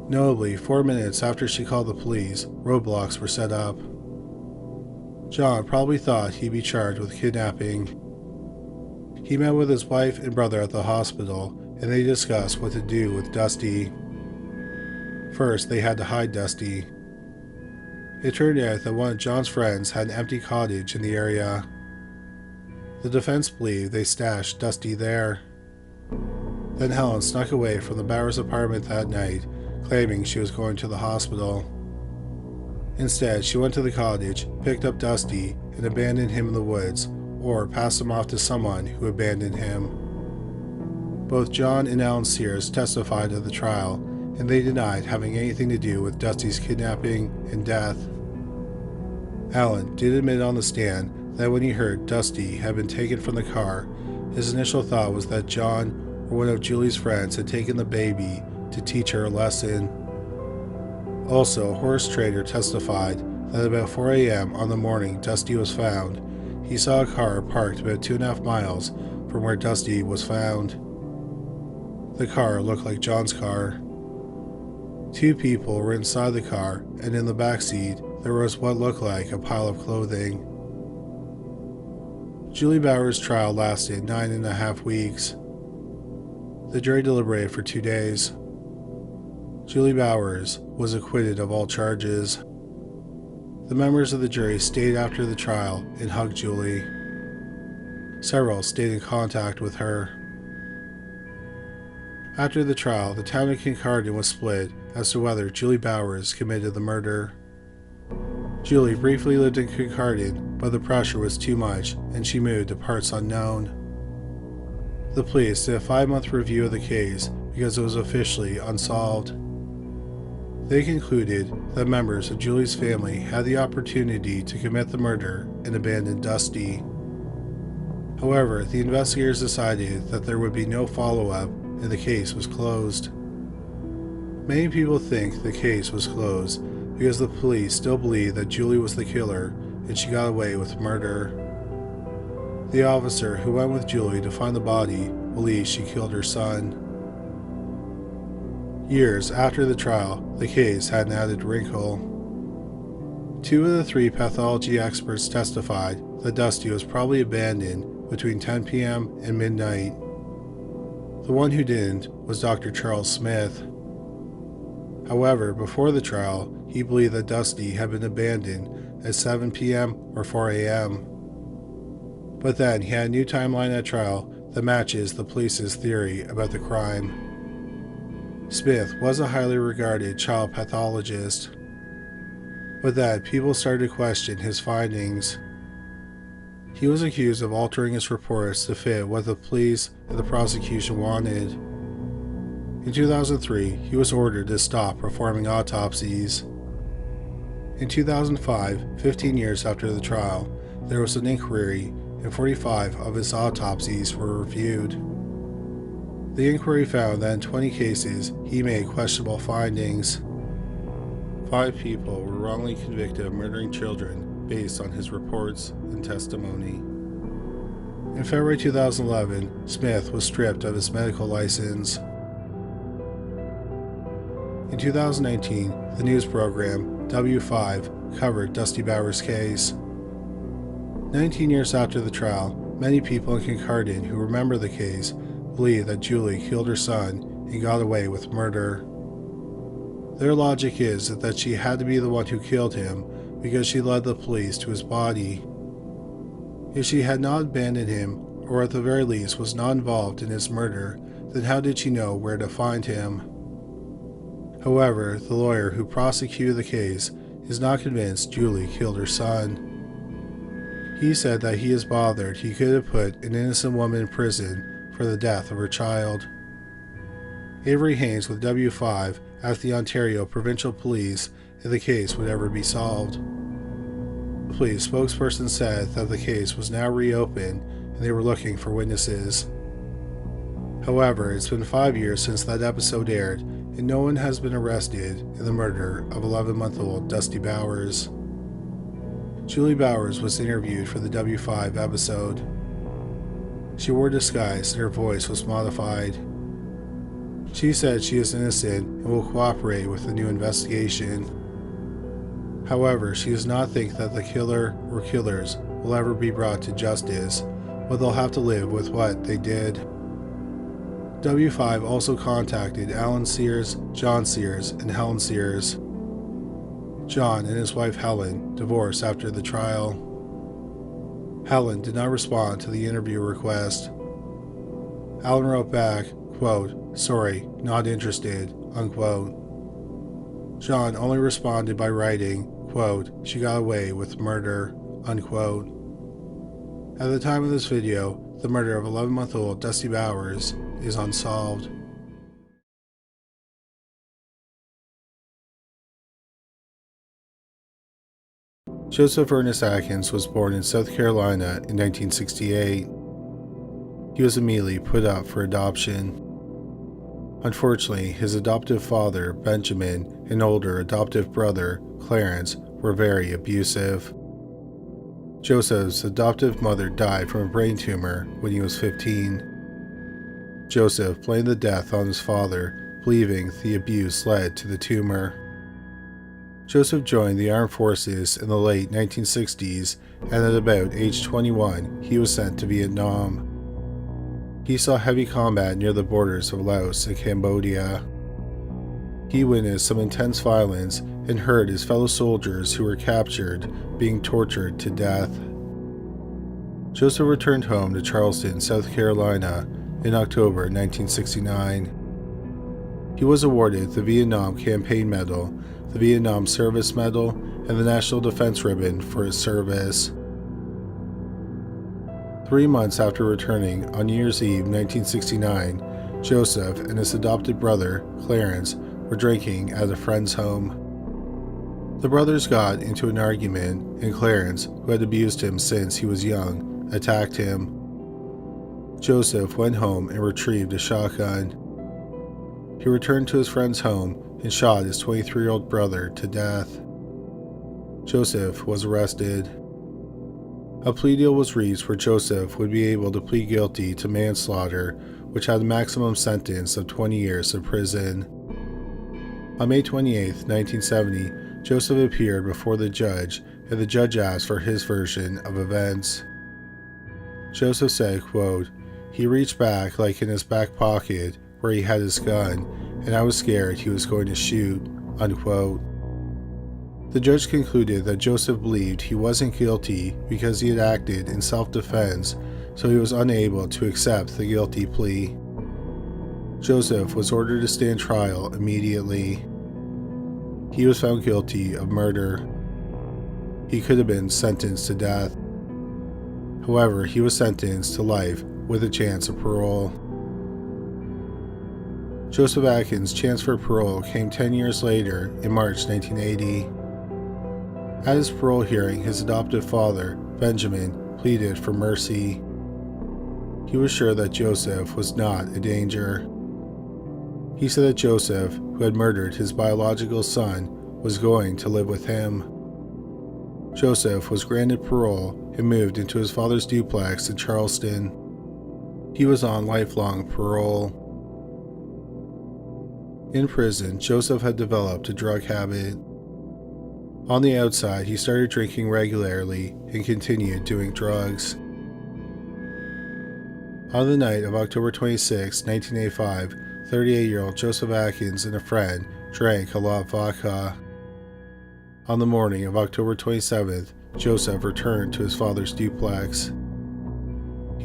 Notably, 4 minutes after she called the police, roadblocks were set up. John probably thought he'd be charged with kidnapping. He met with his wife and brother at the hospital, and they discussed what to do with Dusty. First, they had to hide Dusty. It turned out that one of John's friends had an empty cottage in the area. The defense believed they stashed Dusty there. Then Helen snuck away from the Bowers apartment that night, claiming she was going to the hospital. Instead, she went to the cottage, picked up Dusty, and abandoned him in the woods, or passed him off to someone who abandoned him. Both John and Alan Sears testified at the trial, and they denied having anything to do with Dusty's kidnapping and death. Alan did admit on the stand that when he heard Dusty had been taken from the car, his initial thought was that John or one of Julie's friends had taken the baby to teach her a lesson. Also, Horace Trader testified that about 4 a.m. on the morning Dusty was found, he saw a car parked about 2.5 miles from where Dusty was found. The car looked like John's car. 2 people were inside the car, and in the back seat there was what looked like a pile of clothing. Julie Bowers' trial lasted 9.5 weeks. The jury deliberated for 2 days. Julie Bowers was acquitted of all charges. The members of the jury stayed after the trial and hugged Julie. Several stayed in contact with her. After the trial, the town of Kincardine was split as to whether Julie Bowers committed the murder. Julie briefly lived in Kincardine, but the pressure was too much and she moved to parts unknown. The police did a 5-month review of the case because it was officially unsolved. They concluded that members of Julie's family had the opportunity to commit the murder and abandon Dusty. However, the investigators decided that there would be no follow-up and the case was closed. Many people think the case was closed because the police still believe that Julie was the killer and she got away with murder. The officer who went with Julie to find the body believes she killed her son. Years after the trial, the case had an added wrinkle. 2 of the 3 pathology experts testified that Dusty was probably abandoned between 10 p.m. and midnight. The one who didn't was Dr. Charles Smith. However, before the trial, he believed that Dusty had been abandoned at 7 p.m. or 4 a.m. But then he had a new timeline at trial that matches the police's theory about the crime. Smith was a highly regarded child pathologist, but then people started to question his findings. He was accused of altering his reports to fit what the police and the prosecution wanted. In 2003, he was ordered to stop performing autopsies. In 2005, 15 years after the trial, there was an inquiry and 45 of his autopsies were reviewed. The inquiry found that in 20 cases, he made questionable findings. 5 people were wrongly convicted of murdering children based on his reports and testimony. In February 2011, Smith was stripped of his medical license. In 2019, the news program W5 covered Dusty Bowers' case. 19 years after the trial, many people in Kincardine who remember the case believe that Julie killed her son and got away with murder. Their logic is that she had to be the one who killed him because she led the police to his body. If she had not abandoned him, or at the very least was not involved in his murder, then how did she know where to find him? However, the lawyer who prosecuted the case is not convinced Julie killed her son. He said that he is bothered he could have put an innocent woman in prison for the death of her child. Avery Haynes with W5 asked the Ontario Provincial Police if the case would ever be solved. The police spokesperson said that the case was now reopened and they were looking for witnesses. However, it's been 5 years since that episode aired and no one has been arrested in the murder of 11-month-old Dusty Bowers. Julie Bowers was interviewed for the W5 episode. She wore a disguise and her voice was modified. She said she is innocent and will cooperate with the new investigation. However, she does not think that the killer or killers will ever be brought to justice, but they'll have to live with what they did. W5 also contacted Alan Sears, John Sears, and Helen Sears. John and his wife Helen divorced after the trial. Helen did not respond to the interview request. Alan wrote back, quote, "Sorry, not interested," unquote. John only responded by writing, quote, "She got away with murder," unquote. At the time of this video, the murder of 11-month-old Dusty Bowers is unsolved. Joseph Ernest Atkins was born in South Carolina in 1968. He was immediately put up for adoption. Unfortunately, his adoptive father, Benjamin, and older adoptive brother, Clarence, were very abusive. Joseph's adoptive mother died from a brain tumor when he was 15. Joseph blamed the death on his father, believing the abuse led to the tumor. Joseph joined the armed forces in the late 1960s, and at about age 21, he was sent to Vietnam. He saw heavy combat near the borders of Laos and Cambodia. He witnessed some intense violence and heard his fellow soldiers who were captured being tortured to death. Joseph returned home to Charleston, South Carolina in October 1969. He was awarded the Vietnam Campaign Medal, the Vietnam Service Medal, and the National Defense Ribbon for his service. 3 months after returning on New Year's Eve 1969, Joseph and his adopted brother, Clarence, were drinking at a friend's home. The brothers got into an argument, and Clarence, who had abused him since he was young, attacked him. Joseph went home and retrieved a shotgun. He returned to his friend's home and shot his 23-year-old brother to death. Joseph was arrested. A plea deal was reached where Joseph would be able to plead guilty to manslaughter, which had a maximum sentence of 20 years in prison. On May 28, 1970, Joseph appeared before the judge, and the judge asked for his version of events. Joseph said, quote, "He reached back like in his back pocket where he had his gun, and I was scared he was going to shoot," unquote. The judge concluded that Joseph believed he wasn't guilty because he had acted in self-defense, so he was unable to accept the guilty plea. Joseph was ordered to stand trial immediately. He was found guilty of murder. He could have been sentenced to death. However, he was sentenced to life with a chance of parole. Joseph Atkins' chance for parole came 10 years later in March 1980. At his parole hearing, his adoptive father, Benjamin, pleaded for mercy. He was sure that Joseph was not a danger. He said that Joseph, who had murdered his biological son, was going to live with him. Joseph was granted parole and moved into his father's duplex in Charleston. He was on lifelong parole. In prison, Joseph had developed a drug habit. On the outside, he started drinking regularly and continued doing drugs. On the night of October 26, 1985, 38-year-old Joseph Atkins and a friend drank a lot of vodka. On the morning of October 27th, Joseph returned to his father's duplex.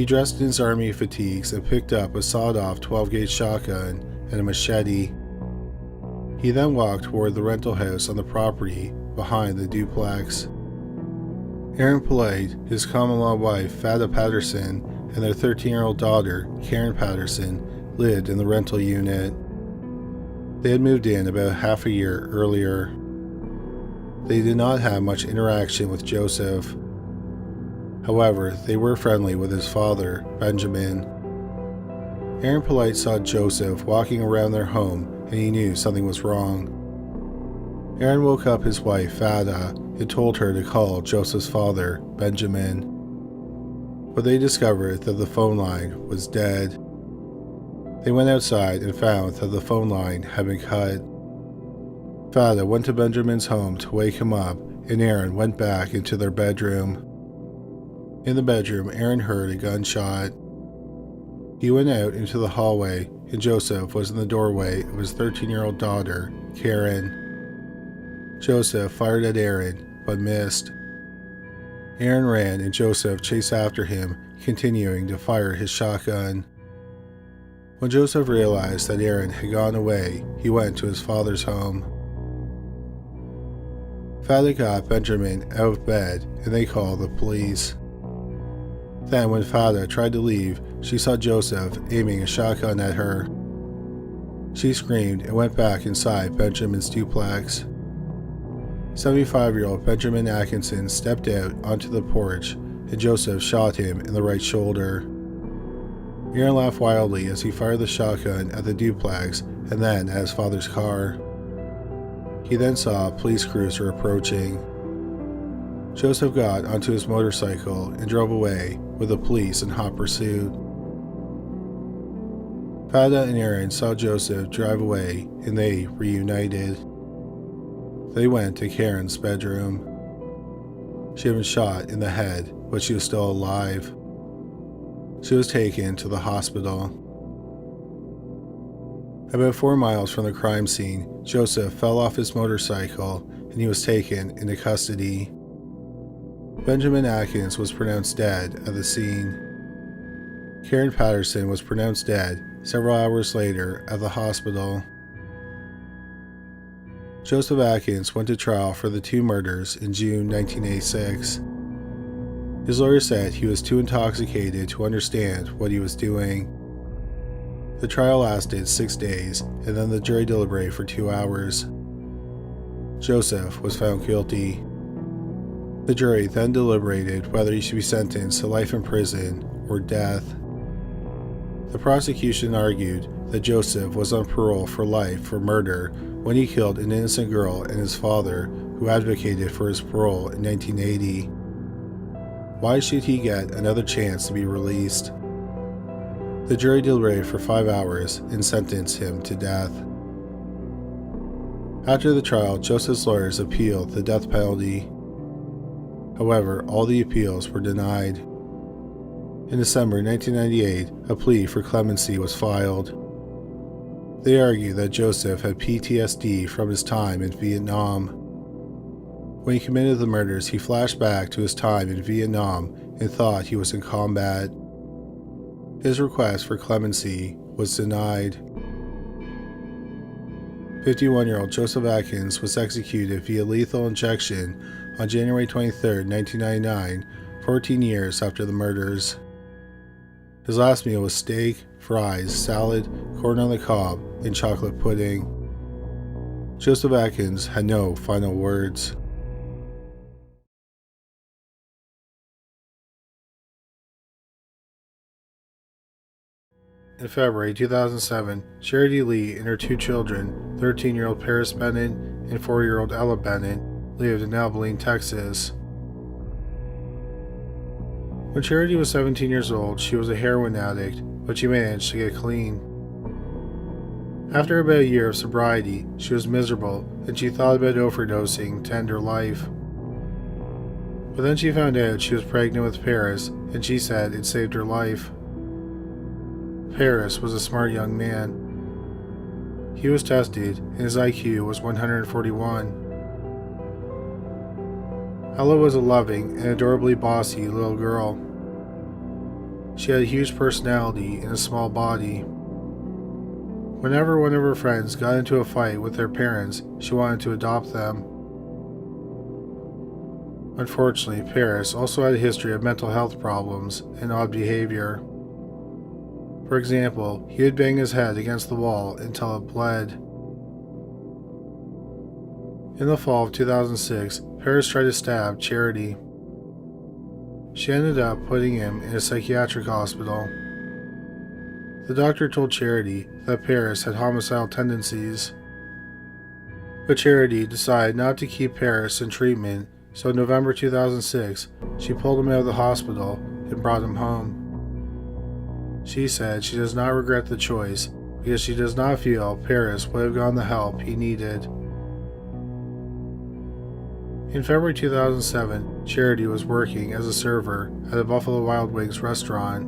He dressed in his army fatigues and picked up a sawed-off 12-gauge shotgun and a machete. He then walked toward the rental house on the property behind the duplex. Aaron Polite, his common-law wife, Fada Patterson, and their 13-year-old daughter, Karen Patterson, lived in the rental unit. They had moved in about half a year earlier. They did not have much interaction with Joseph. However, they were friendly with his father, Benjamin. Aaron Polite saw Joseph walking around their home, and he knew something was wrong. Aaron woke up his wife, Fada, and told her to call Joseph's father, Benjamin. But they discovered that the phone line was dead. They went outside and found that the phone line had been cut. Fada went to Benjamin's home to wake him up, and Aaron went back into their bedroom. In the bedroom, Aaron heard a gunshot. He went out into the hallway, and Joseph was in the doorway of his 13-year-old daughter, Karen. Joseph fired at Aaron, but missed. Aaron ran, and Joseph chased after him, continuing to fire his shotgun. When Joseph realized that Aaron had gone away, he went to his father's home. Fada got Benjamin out of bed, and they called the police. Then, when Fada tried to leave, she saw Joseph aiming a shotgun at her. She screamed and went back inside Benjamin's duplex. 75-year-old Benjamin Atkinson stepped out onto the porch, and Joseph shot him in the right shoulder. Aaron laughed wildly as he fired the shotgun at the duplex and then at his father's car. He then saw a police cruiser approaching. Joseph got onto his motorcycle and drove away, with the police in hot pursuit. Fada and Aaron saw Joseph drive away, and they reunited. They went to Karen's bedroom. She had been shot in the head, but she was still alive. She was taken to the hospital. About 4 miles from the crime scene, Joseph fell off his motorcycle, and he was taken into custody. Benjamin Atkins was pronounced dead at the scene. Karen Patterson was pronounced dead several hours later at the hospital. Joseph Atkins went to trial for the 2 murders in June 1986. His lawyer said he was too intoxicated to understand what he was doing. The trial lasted 6 days, and then the jury deliberated for 2 hours. Joseph was found guilty. The jury then deliberated whether he should be sentenced to life in prison or death. The prosecution argued that Joseph was on parole for life for murder when he killed an innocent girl and his father, who advocated for his parole in 1980. Why should he get another chance to be released? The jury deliberated for 5 hours and sentenced him to death. After the trial, Joseph's lawyers appealed the death penalty. However, all the appeals were denied. In December 1998, a plea for clemency was filed. They argued that Joseph had PTSD from his time in Vietnam. When he committed the murders, he flashed back to his time in Vietnam and thought he was in combat. His request for clemency was denied. 51-year-old Joseph Atkins was executed via lethal injection on January 23, 1999, 14 years after the murders. His last meal was steak, fries, salad, corn on the cob, and chocolate pudding. Joseph Atkins had no final words. In February 2007, Charity Lee and her 2 children, 13-year-old Paris Bennett and 4-year-old Ella Bennett, lived in Abilene, Texas. When Charity was 17 years old, she was a heroin addict, but she managed to get clean. After about a year of sobriety, she was miserable and she thought about overdosing to end her life. But then she found out she was pregnant with Paris, and she said it saved her life. Paris was a smart young man. He was tested, and his IQ was 141. Ella was a loving and adorably bossy little girl. She had a huge personality and a small body. Whenever one of her friends got into a fight with their parents, she wanted to adopt them. Unfortunately, Paris also had a history of mental health problems and odd behavior. For example, he would bang his head against the wall until it bled. In the fall of 2006, Paris tried to stab Charity. She ended up putting him in a psychiatric hospital. The doctor told Charity that Paris had homicidal tendencies, but Charity decided not to keep Paris in treatment, so in November 2006, she pulled him out of the hospital and brought him home. She said she does not regret the choice because she does not feel Paris would have gotten the help he needed. In February 2007, Charity was working as a server at a Buffalo Wild Wings restaurant.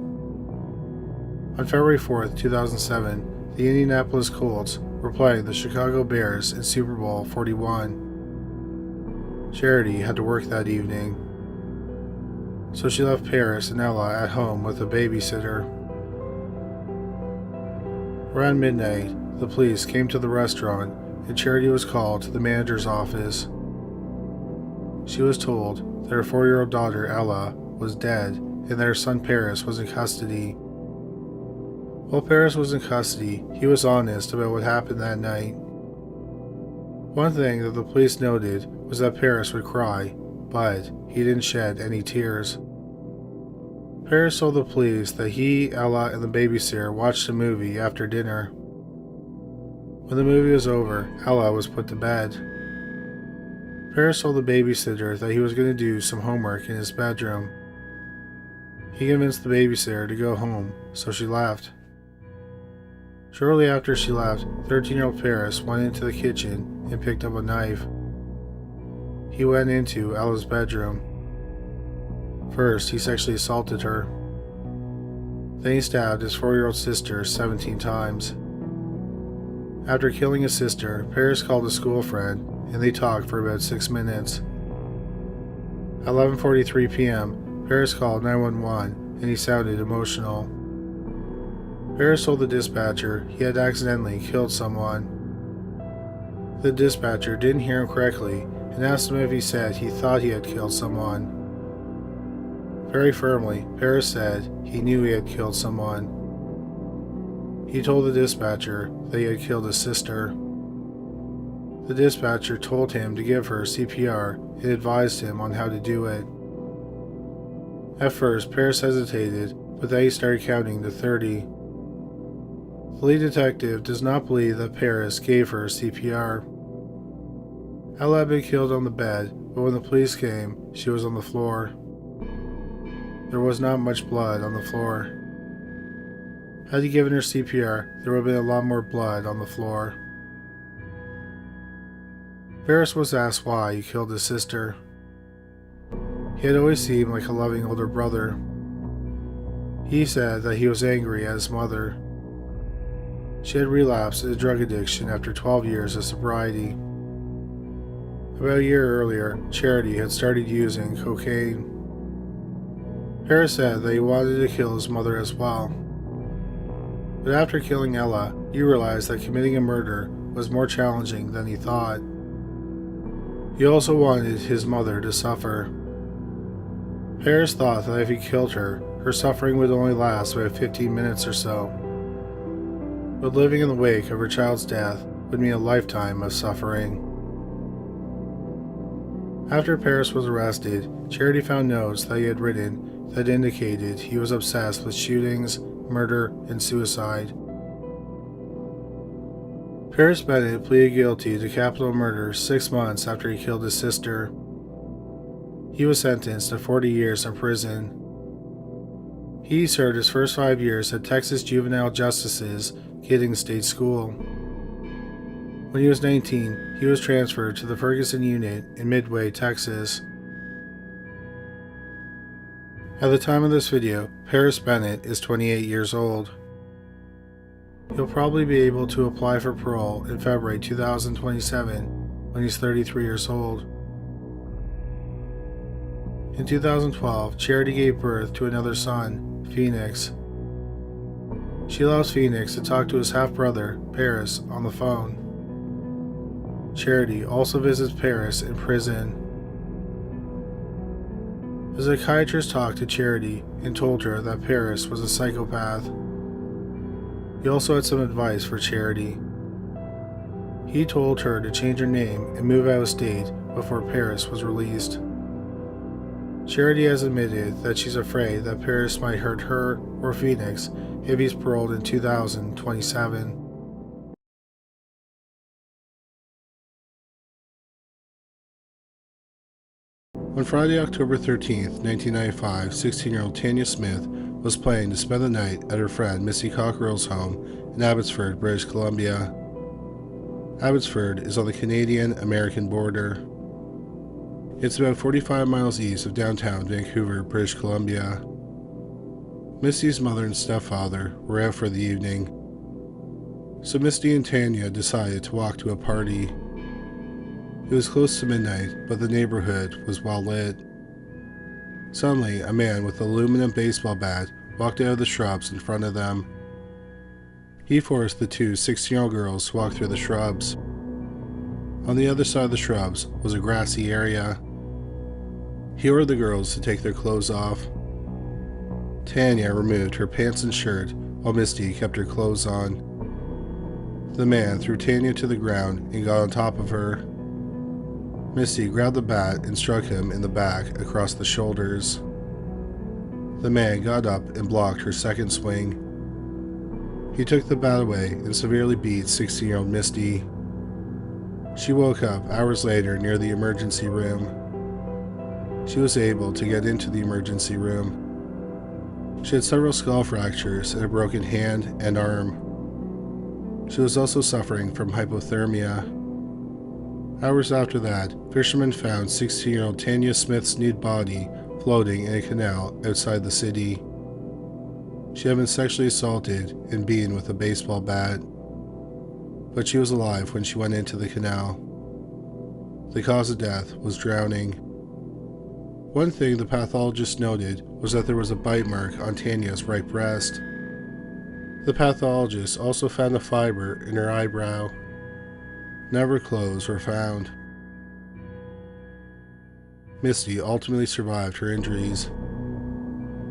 On February 4, 2007, the Indianapolis Colts were playing the Chicago Bears in Super Bowl 41. Charity had to work that evening, so she left Paris and Ella at home with a babysitter. Around midnight, the police came to the restaurant and Charity was called to the manager's office. She was told that her 4-year-old daughter Ella was dead and that her son Paris was in custody. While Paris was in custody, he was honest about what happened that night. One thing that the police noted was that Paris would cry, but he didn't shed any tears. Paris told the police that he, Ella, and the babysitter watched a movie after dinner. When the movie was over, Ella was put to bed. Paris told the babysitter that he was going to do some homework in his bedroom. He convinced the babysitter to go home, so she left. Shortly after she left, 13-year-old Paris went into the kitchen and picked up a knife. He went into Ella's bedroom. First, he sexually assaulted her. Then he stabbed his 4-year-old sister 17 times. After killing his sister, Paris called a school friend and they talked for about 6 minutes. At 11:43 p.m., Paris called 911 and he sounded emotional. Paris told the dispatcher he had accidentally killed someone. The dispatcher didn't hear him correctly and asked him if he said he thought he had killed someone. Very firmly, Paris said he knew he had killed someone. He told the dispatcher that he had killed his sister. The dispatcher told him to give her CPR and advised him on how to do it. At first, Paris hesitated, but then he started counting to 30. The lead detective does not believe that Paris gave her CPR. Ella had been killed on the bed, but when the police came, she was on the floor. There was not much blood on the floor. Had he given her CPR, there would have been a lot more blood on the floor. Paris was asked why he killed his sister. He had always seemed like a loving older brother. He said that he was angry at his mother. She had relapsed into drug addiction after 12 years of sobriety. About a year earlier, Charity had started using cocaine. Paris said that he wanted to kill his mother as well. But after killing Ella, he realized that committing a murder was more challenging than he thought. He also wanted his mother to suffer. Paris thought that if he killed her, her suffering would only last about 15 minutes or so. But living in the wake of her child's death would mean a lifetime of suffering. After Paris was arrested, Charity found notes that he had written that indicated he was obsessed with shootings, murder, and suicide. Paris Bennett pleaded guilty to capital murder 6 months after he killed his sister. He was sentenced to 40 years in prison. He served his first 5 years at Texas Juvenile Justice's Giddings State School. When he was 19, he was transferred to the Ferguson unit in Midway, Texas. At the time of this video, Paris Bennett is 28 years old. He'll probably be able to apply for parole in February 2027 when he's 33 years old. In 2012, Charity gave birth to another son, Phoenix. She allows Phoenix to talk to his half-brother, Paris, on the phone. Charity also visits Paris in prison. The psychiatrist talked to Charity and told her that Paris was a psychopath. He also had some advice for Charity. He told her to change her name and move out of state before Paris was released. Charity has admitted that she's afraid that Paris might hurt her or Phoenix if he's paroled in 2027. On Friday, October 13th, 1995, 16-year-old Tanya Smith was planning to spend the night at her friend Misty Cockerill's home in Abbotsford, British Columbia. Abbotsford is on the Canadian-American border. It's about 45 miles east of downtown Vancouver, British Columbia. Misty's mother and stepfather were out for the evening, so Misty and Tanya decided to walk to a party. It was close to midnight, but the neighborhood was well lit. Suddenly, a man with an aluminum baseball bat walked out of the shrubs in front of them. He forced the two 16-year-old girls to walk through the shrubs. On the other side of the shrubs was a grassy area. He ordered the girls to take their clothes off. Tanya removed her pants and shirt while Misty kept her clothes on. The man threw Tanya to the ground and got on top of her. Misty grabbed the bat and struck him in the back across the shoulders. The man got up and blocked her second swing. He took the bat away and severely beat 16-year-old Misty. She woke up hours later near the emergency room. She was able to get into the emergency room. She had several skull fractures and a broken hand and arm. She was also suffering from hypothermia. Hours after that, fishermen found 16-year-old Tanya Smith's nude body floating in a canal outside the city. She had been sexually assaulted and beaten with a baseball bat, but she was alive when she went into the canal. The cause of death was drowning. One thing the pathologist noted was that there was a bite mark on Tanya's right breast. The pathologist also found a fiber in her eyebrow. None of her clothes were found. Misty ultimately survived her injuries.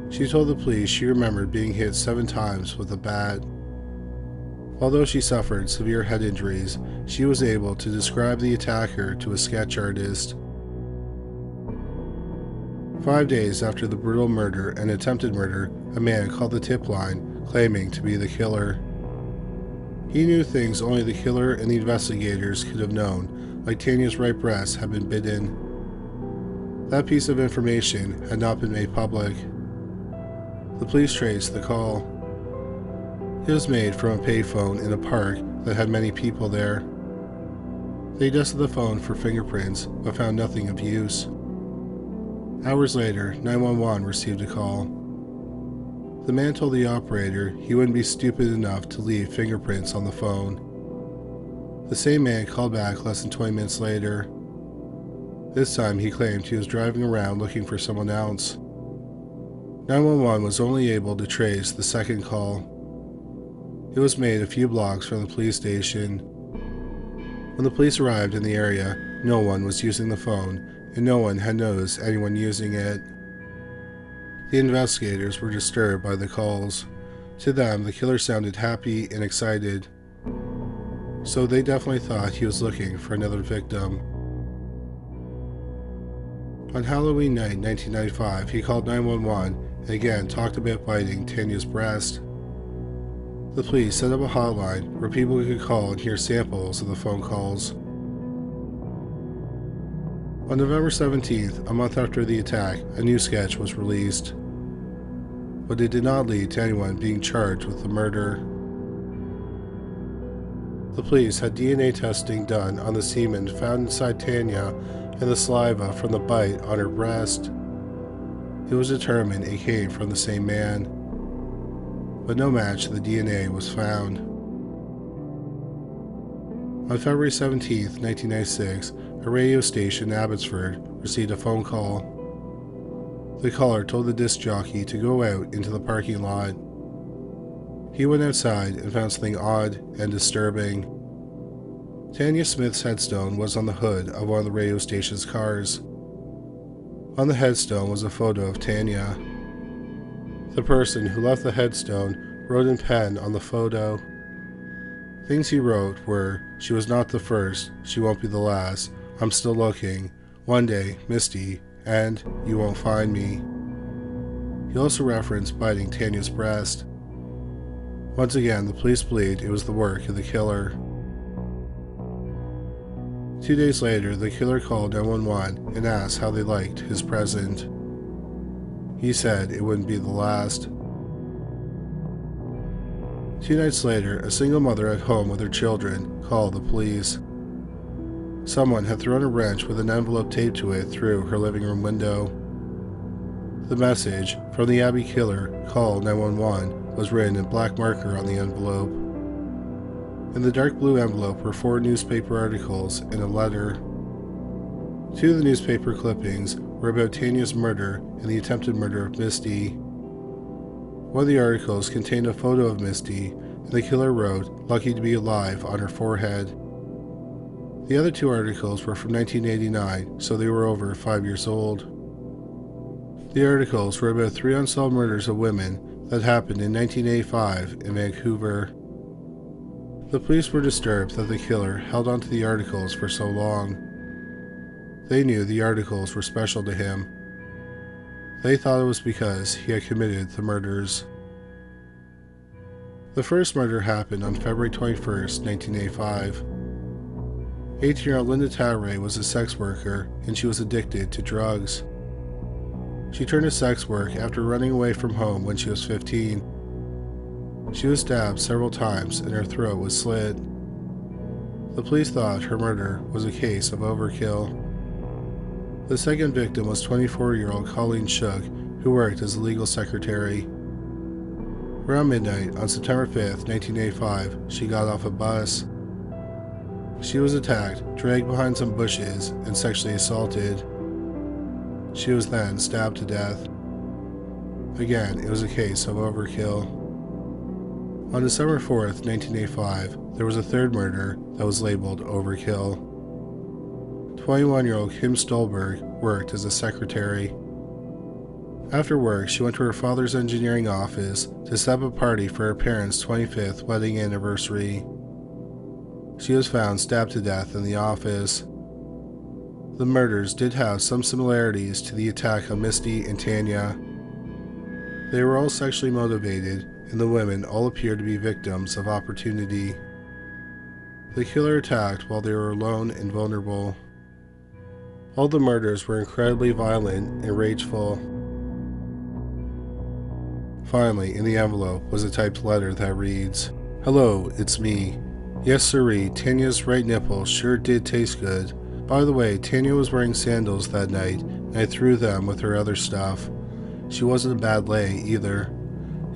She told the police she remembered being hit 7 times with a bat. Although she suffered severe head injuries, she was able to describe the attacker to a sketch artist. 5 days after the brutal murder and attempted murder, a man called the tip line, claiming to be the killer. He knew things only the killer and the investigators could have known, like Tanya's right breast had been bitten. That piece of information had not been made public. The police traced the call. It was made from a payphone in a park that had many people there. They tested the phone for fingerprints, but found nothing of use. Hours later, 911 received a call. The man told the operator he wouldn't be stupid enough to leave fingerprints on the phone. The same man called back less than 20 minutes later. This time he claimed he was driving around looking for someone else. 911 was only able to trace the second call. It was made a few blocks from the police station. When the police arrived in the area, no one was using the phone, and no one had noticed anyone using it. The investigators were disturbed by the calls. To them, the killer sounded happy and excited, so they definitely thought he was looking for another victim. On Halloween night 1995, he called 911 and again talked about biting Tanya's breast. The police set up a hotline where people could call and hear samples of the phone calls. On November 17th, a month after the attack, a new sketch was released, but it did not lead to anyone being charged with the murder. The police had DNA testing done on the semen found inside Tanya and the saliva from the bite on her breast. It was determined it came from the same man, but no match to the DNA was found. On February 17, 1996, a radio station in Abbotsford received a phone call. The caller told the disc jockey to go out into the parking lot. He went outside and found something odd and disturbing. Tanya Smith's headstone was on the hood of one of the radio station's cars. On the headstone was a photo of Tanya. The person who left the headstone wrote in pen on the photo. Things he wrote were, "She was not the first, she won't be the last, I'm still looking, one day, Misty, and you won't find me." He also referenced biting Tanya's breast. Once again, the police believed it was the work of the killer. 2 days later, the killer called 911 and asked how they liked his present. He said it wouldn't be the last. 2 nights later, a single mother at home with her children called the police. Someone had thrown a wrench with an envelope taped to it through her living room window. The message from the Abbey killer, "Call 911, was written in black marker on the envelope. In the dark blue envelope were 4 newspaper articles and a letter. 2 of the newspaper clippings were about Tanya's murder and the attempted murder of Misty. One of the articles contained a photo of Misty, and the killer wrote, "Lucky to be alive," on her forehead. The other 2 articles were from 1989, so they were over 5 years old. The articles were about 3 unsolved murders of women that happened in 1985 in Vancouver. The police were disturbed that the killer held onto the articles for so long. They knew the articles were special to him. They thought it was because he had committed the murders. The first murder happened on February 21st, 1985. 18-year-old Linda Tauray was a sex worker, and she was addicted to drugs. She turned to sex work after running away from home when she was 15. She was stabbed several times and her throat was slit. The police thought her murder was a case of overkill. The second victim was 24-year-old Colleen Shook, who worked as a legal secretary. Around midnight on September 5th, 1985, she got off a bus. She was attacked, dragged behind some bushes, and sexually assaulted. She was then stabbed to death. Again, it was a case of overkill. On December 4th, 1985, there was a third murder that was labeled overkill. 21-year-old Kim Stolberg worked as a secretary. After work, she went to her father's engineering office to set up a party for her parents' 25th wedding anniversary. She was found stabbed to death in the office. The murders did have some similarities to the attack on Misty and Tanya. They were all sexually motivated, and the women all appeared to be victims of opportunity. The killer attacked while they were alone and vulnerable. All the murders were incredibly violent and rageful. Finally, in the envelope was a typed letter that reads, "Hello, it's me. Yes sirree, Tanya's right nipple sure did taste good. By the way, Tanya was wearing sandals that night, and I threw them with her other stuff. She wasn't a bad lay, either.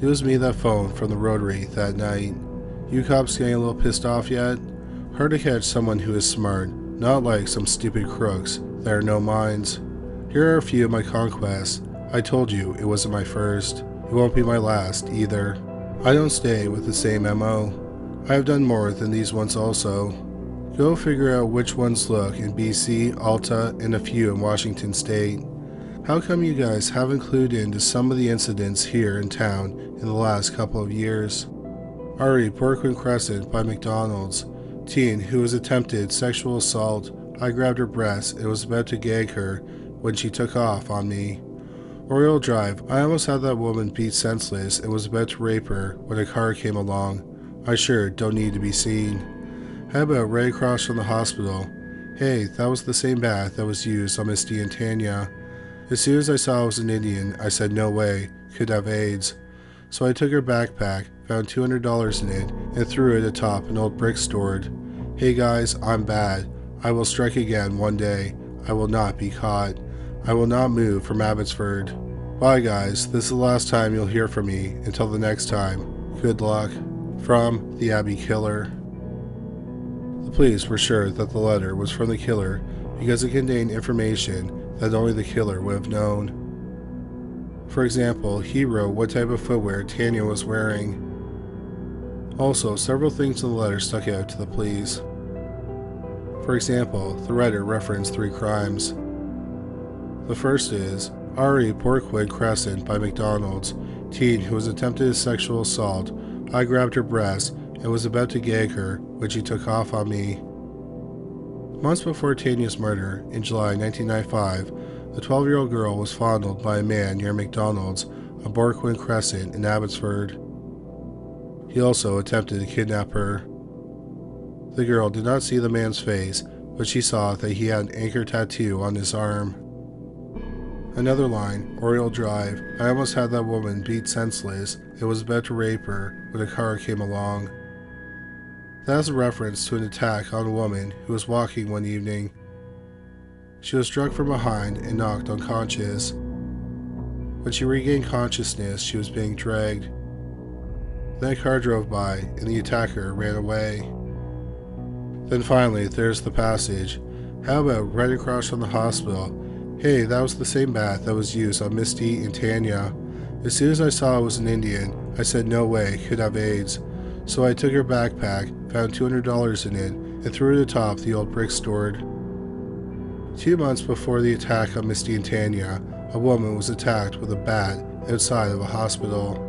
It was me that phoned from the Rotary that night. You cops getting a little pissed off yet? Hard to catch someone who is smart, not like some stupid crooks that are no minds. Here are a few of my conquests. I told you it wasn't my first. It won't be my last, either. I don't stay with the same MO. I have done more than these ones also. Go figure out which ones look in BC, Alta, and a few in Washington State. How come you guys haven't clued into some of the incidents here in town in the last couple of years? Ari Porquin Crescent by McDonald's. Teen who was attempted sexual assault. I grabbed her breast and was about to gag her when she took off on me. Oriole Drive. I almost had that woman beat senseless and was about to rape her when a car came along. I sure don't need to be seen. How about right across from the hospital? Hey, that was the same bath that was used on Misty and Tanya. As soon as I saw I was an Indian, I said no way, could have AIDS. So I took her backpack, found $200 in it, and threw it atop an old brick stored. Hey guys, I'm bad. I will strike again one day. I will not be caught. I will not move from Abbotsford. Bye guys, this is the last time you'll hear from me. Until the next time, good luck. From the Abbey Killer." The police were sure that the letter was from the killer because it contained information that only the killer would have known. For example, he wrote what type of footwear Tanya was wearing. Also, several things in the letter stuck out to the police. For example, the writer referenced 3 crimes. The first is Ari Porkwood Crescent by McDonald's, teen who was attempted sexual assault. I grabbed her breast and was about to gag her when she took off on me. Months before Tanya's murder, in July 1995, a 12-year-old girl was fondled by a man near McDonald's on Borquin Crescent in Abbotsford. He also attempted to kidnap her. The girl did not see the man's face, but she saw that he had an anchor tattoo on his arm. Another line, Oriole Drive, I almost had that woman beat senseless and was about to rape her when a car came along. That is a reference to an attack on a woman who was walking one evening. She was struck from behind and knocked unconscious. When she regained consciousness, she was being dragged. Then a car drove by and the attacker ran away. Then finally, there's the passage. How about right across from the hospital? Hey, that was the same bat that was used on Misty and Tanya. As soon as I saw it was an Indian, I said no way, could have AIDS. So I took her backpack, found $200 in it, and threw it atop the old brick store. 2 months before the attack on Misty and Tanya, a woman was attacked with a bat outside of a hospital.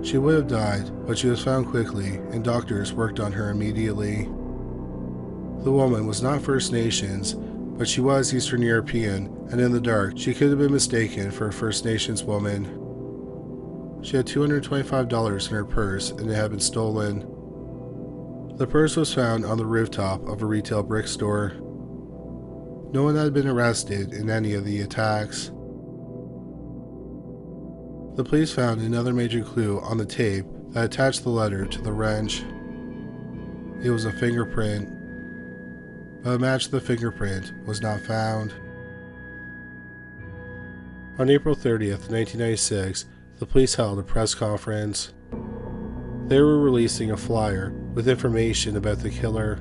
She would have died, but she was found quickly, and doctors worked on her immediately. The woman was not First Nations, but she was Eastern European, and in the dark, she could have been mistaken for a First Nations woman. She had $225 in her purse, and it had been stolen. The purse was found on the rooftop of a retail brick store. No one had been arrested in any of the attacks. The police found another major clue on the tape that attached the letter to the wrench. It was a fingerprint, but a match to the fingerprint was not found. On April 30th, 1996, the police held a press conference. They were releasing a flyer with information about the killer.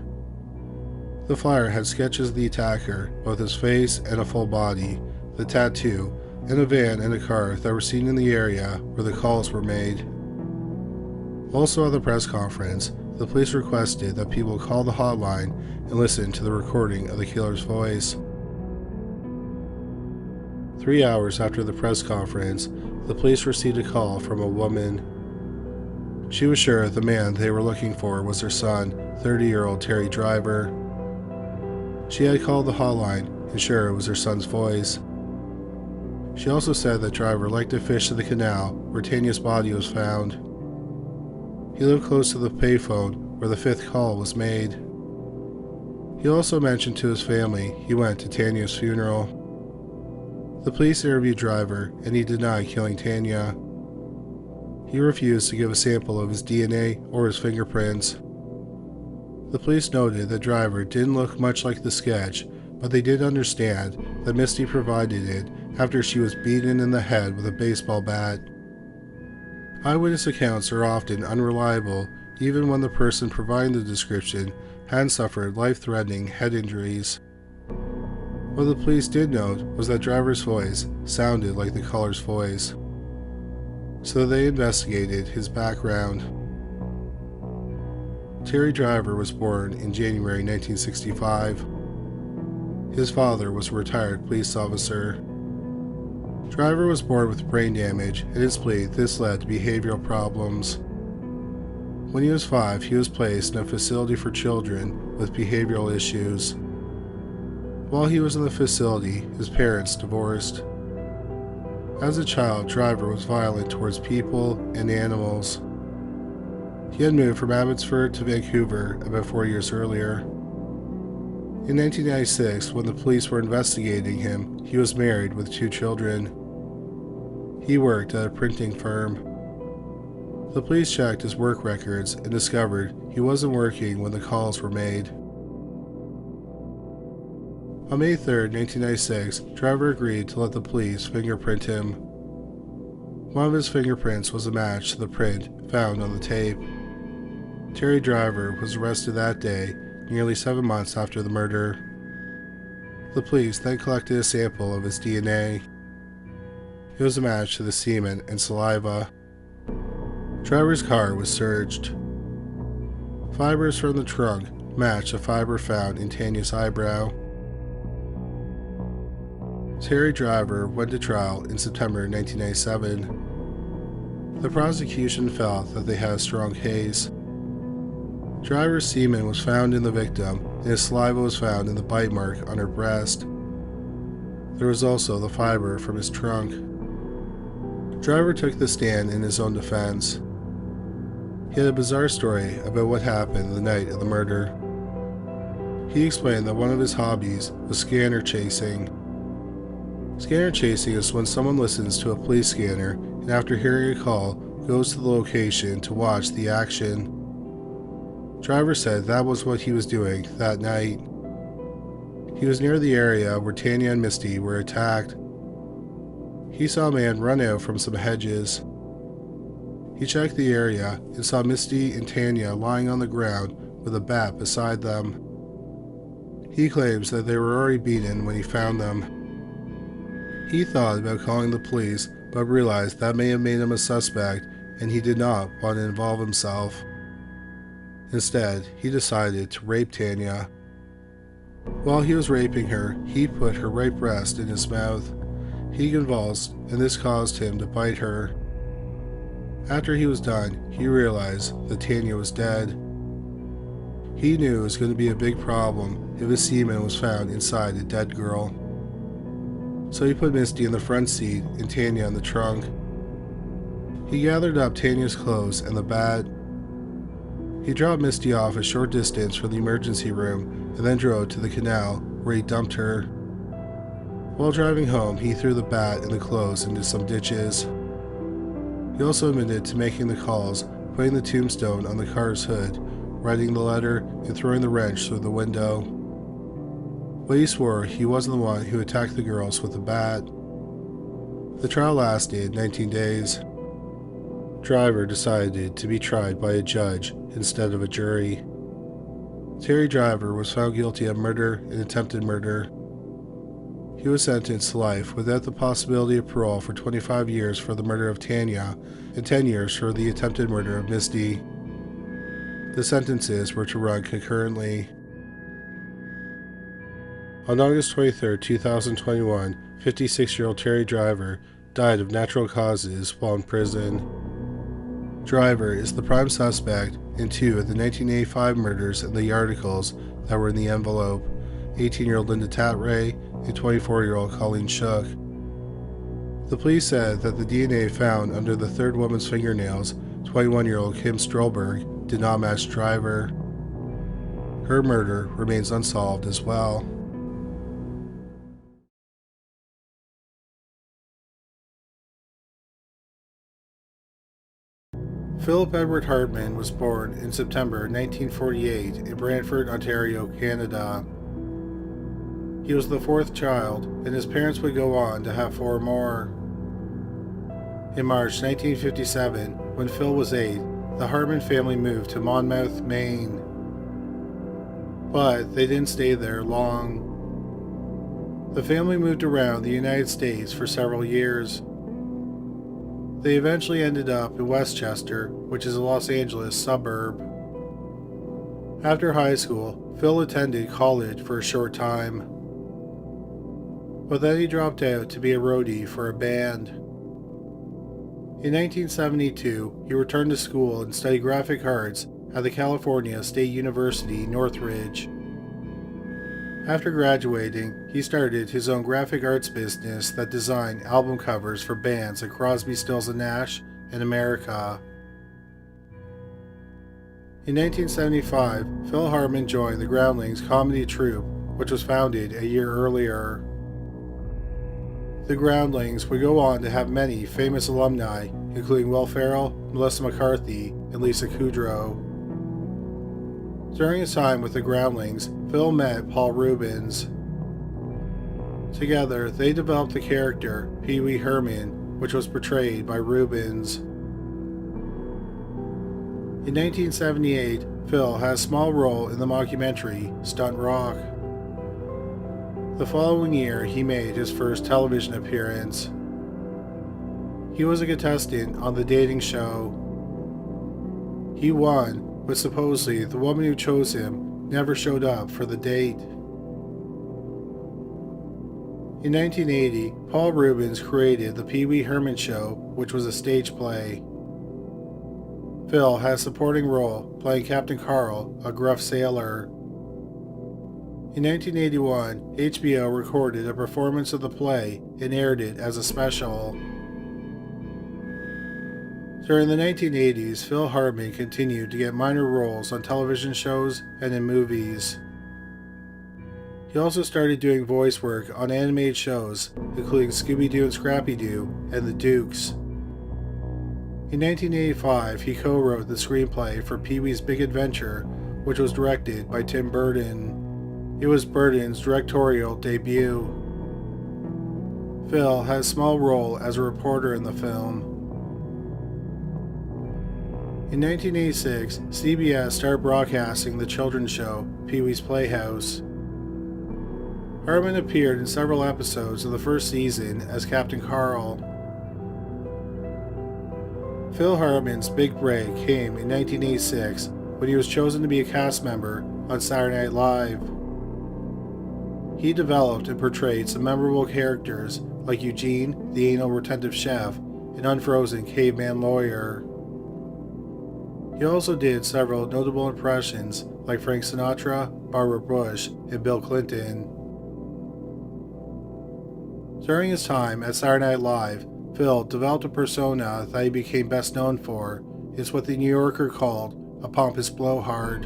The flyer had sketches of the attacker, both his face and a full body, the tattoo, and a van and a car that were seen in the area where the calls were made. Also at the press conference, the police requested that people call the hotline and listen to the recording of the killer's voice. 3 hours after the press conference, the police received a call from a woman. She was sure the man they were looking for was her son, 30-year-old Terry Driver. She had called the hotline and sure it was her son's voice. She also said that Driver liked to fish in the canal where Tanya's body was found. He lived close to the payphone where the 5th call was made. He also mentioned to his family he went to Tanya's funeral. The police interviewed Driver and he denied killing Tanya. He refused to give a sample of his DNA or his fingerprints. The police noted that Driver didn't look much like the sketch, but they did understand that Misty provided it after she was beaten in the head with a baseball bat. Eyewitness accounts are often unreliable even when the person providing the description hadn't suffered life-threatening head injuries. What the police did note was that Driver's voice sounded like the caller's voice, so they investigated his background. Terry Driver was born in January 1965. His father was a retired police officer. Driver was born with brain damage, and it's believed this led to behavioral problems. When he was 5, he was placed in a facility for children with behavioral issues. While he was in the facility, his parents divorced. As a child, Driver was violent towards people and animals. He had moved from Abbotsford to Vancouver about 4 years earlier. In 1996, when the police were investigating him, he was married with 2 children. He worked at a printing firm. The police checked his work records and discovered he wasn't working when the calls were made. On May 3, 1996, Driver agreed to let the police fingerprint him. One of his fingerprints was a match to the print found on the tape. Terry Driver was arrested that day, nearly 7 months after the murder. The police then collected a sample of his DNA. It was a match to the semen and saliva. Driver's car was searched. Fibers from the trunk matched a fiber found in Tanya's eyebrow. Terry Driver went to trial in September 1997. The prosecution felt that they had a strong case. Driver's semen was found in the victim, and his saliva was found in the bite mark on her breast. There was also the fiber from his trunk. Driver took the stand in his own defense. He had a bizarre story about what happened the night of the murder. He explained that one of his hobbies was scanner chasing. Scanner chasing is when someone listens to a police scanner and after hearing a call goes to the location to watch the action. Driver said that was what he was doing that night. He was near the area where Tanya and Misty were attacked. He saw a man run out from some hedges. He checked the area and saw Misty and Tanya lying on the ground with a bat beside them. He claims that they were already beaten when he found them. He thought about calling the police, but realized that may have made him a suspect and he did not want to involve himself. Instead, he decided to rape Tanya. While he was raping her, he put her right breast in his mouth. He convulsed, and this caused him to bite her. After he was done, he realized that Tanya was dead. He knew it was going to be a big problem if his semen was found inside a dead girl. So he put Misty in the front seat and Tanya in the trunk. He gathered up Tanya's clothes and the bat. He dropped Misty off a short distance from the emergency room and then drove to the canal where he dumped her. While driving home, he threw the bat and the clothes into some ditches. He also admitted to making the calls, putting the tombstone on the car's hood, writing the letter, and throwing the wrench through the window. But he swore he wasn't the one who attacked the girls with the bat. The trial lasted 19 days. Driver decided to be tried by a judge instead of a jury. Terry Driver was found guilty of murder and attempted murder. He was sentenced to life without the possibility of parole for 25 years for the murder of Tanya and 10 years for the attempted murder of Misty. The sentences were to run concurrently. On August 23, 2021, 56-year-old Terry Driver died of natural causes while in prison. Driver is the prime suspect in 2 of the 1985 murders and the articles that were in the envelope, 18-year-old Linda Tatray and 24-year-old Colleen Shook. The police said that the DNA found under the third woman's fingernails, 21-year-old Kim Strolberg, did not match Driver. Her murder remains unsolved as well. Philip Edward Hartman was born in September 1948 in Brantford, Ontario, Canada. He was the 4th child, and his parents would go on to have 4 more. In March 1957, when Phil was 8, the Hartman family moved to Monmouth, Maine. But they didn't stay there long. The family moved around the United States for several years. They eventually ended up in Westchester, which is a Los Angeles suburb. After high school, Phil attended college for a short time. But then he dropped out to be a roadie for a band. In 1972, he returned to school and studied graphic arts at the California State University, Northridge. After graduating, he started his own graphic arts business that designed album covers for bands like Crosby, Stills & Nash and America. In 1975, Phil Hartman joined the Groundlings comedy troupe, which was founded a year earlier. The Groundlings would go on to have many famous alumni, including Will Ferrell, Melissa McCarthy, and Lisa Kudrow. During his time with the Groundlings, Phil met Paul Reubens. Together, they developed the character Pee Wee Herman, which was portrayed by Reubens. In 1978, Phil had a small role in the mockumentary Stunt Rock. The following year, he made his first television appearance. He was a contestant on the dating show. He won, but supposedly the woman who chose him never showed up for the date. In 1980, Paul Reubens created The Pee Wee Herman Show, which was a stage play. Phil had a supporting role, playing Captain Carl, a gruff sailor. In 1981, HBO recorded a performance of the play and aired it as a special. During the 1980s, Phil Hartman continued to get minor roles on television shows and in movies. He also started doing voice work on animated shows, including Scooby-Doo and Scrappy-Doo and The Dukes. In 1985, he co-wrote the screenplay for Pee-wee's Big Adventure, which was directed by Tim Burton. It was Burton's directorial debut. Phil had a small role as a reporter in the film. In 1986, CBS started broadcasting the children's show, Pee-wee's Playhouse. Hartman appeared in several episodes of the first season as Captain Carl. Phil Hartman's big break came in 1986 when he was chosen to be a cast member on Saturday Night Live. He developed and portrayed some memorable characters like Eugene, the anal retentive chef, and Unfrozen caveman lawyer. He also did several notable impressions like Frank Sinatra, Barbara Bush, and Bill Clinton. During his time at Saturday Night Live, Phil developed a persona that he became best known for. It's what the New Yorker called a pompous blowhard.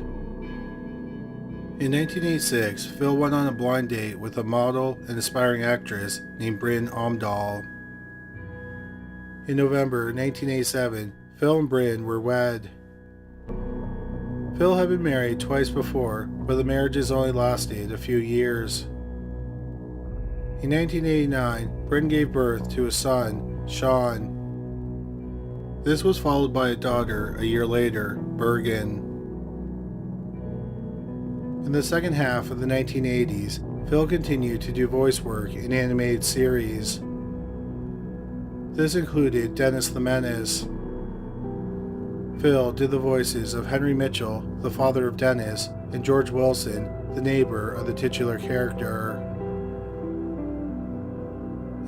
In 1986, Phil went on a blind date with a model and aspiring actress named Bryn Omdahl. In November 1987, Phil and Bryn were wed. Phil had been married twice before, but the marriages only lasted a few years. In 1989, Bryn gave birth to a son, Sean. This was followed by a daughter a year later, Bergen. In the second half of the 1980s, Phil continued to do voice work in animated series. This included Dennis the Menace. Phil did the voices of Henry Mitchell, the father of Dennis, and George Wilson, the neighbor of the titular character.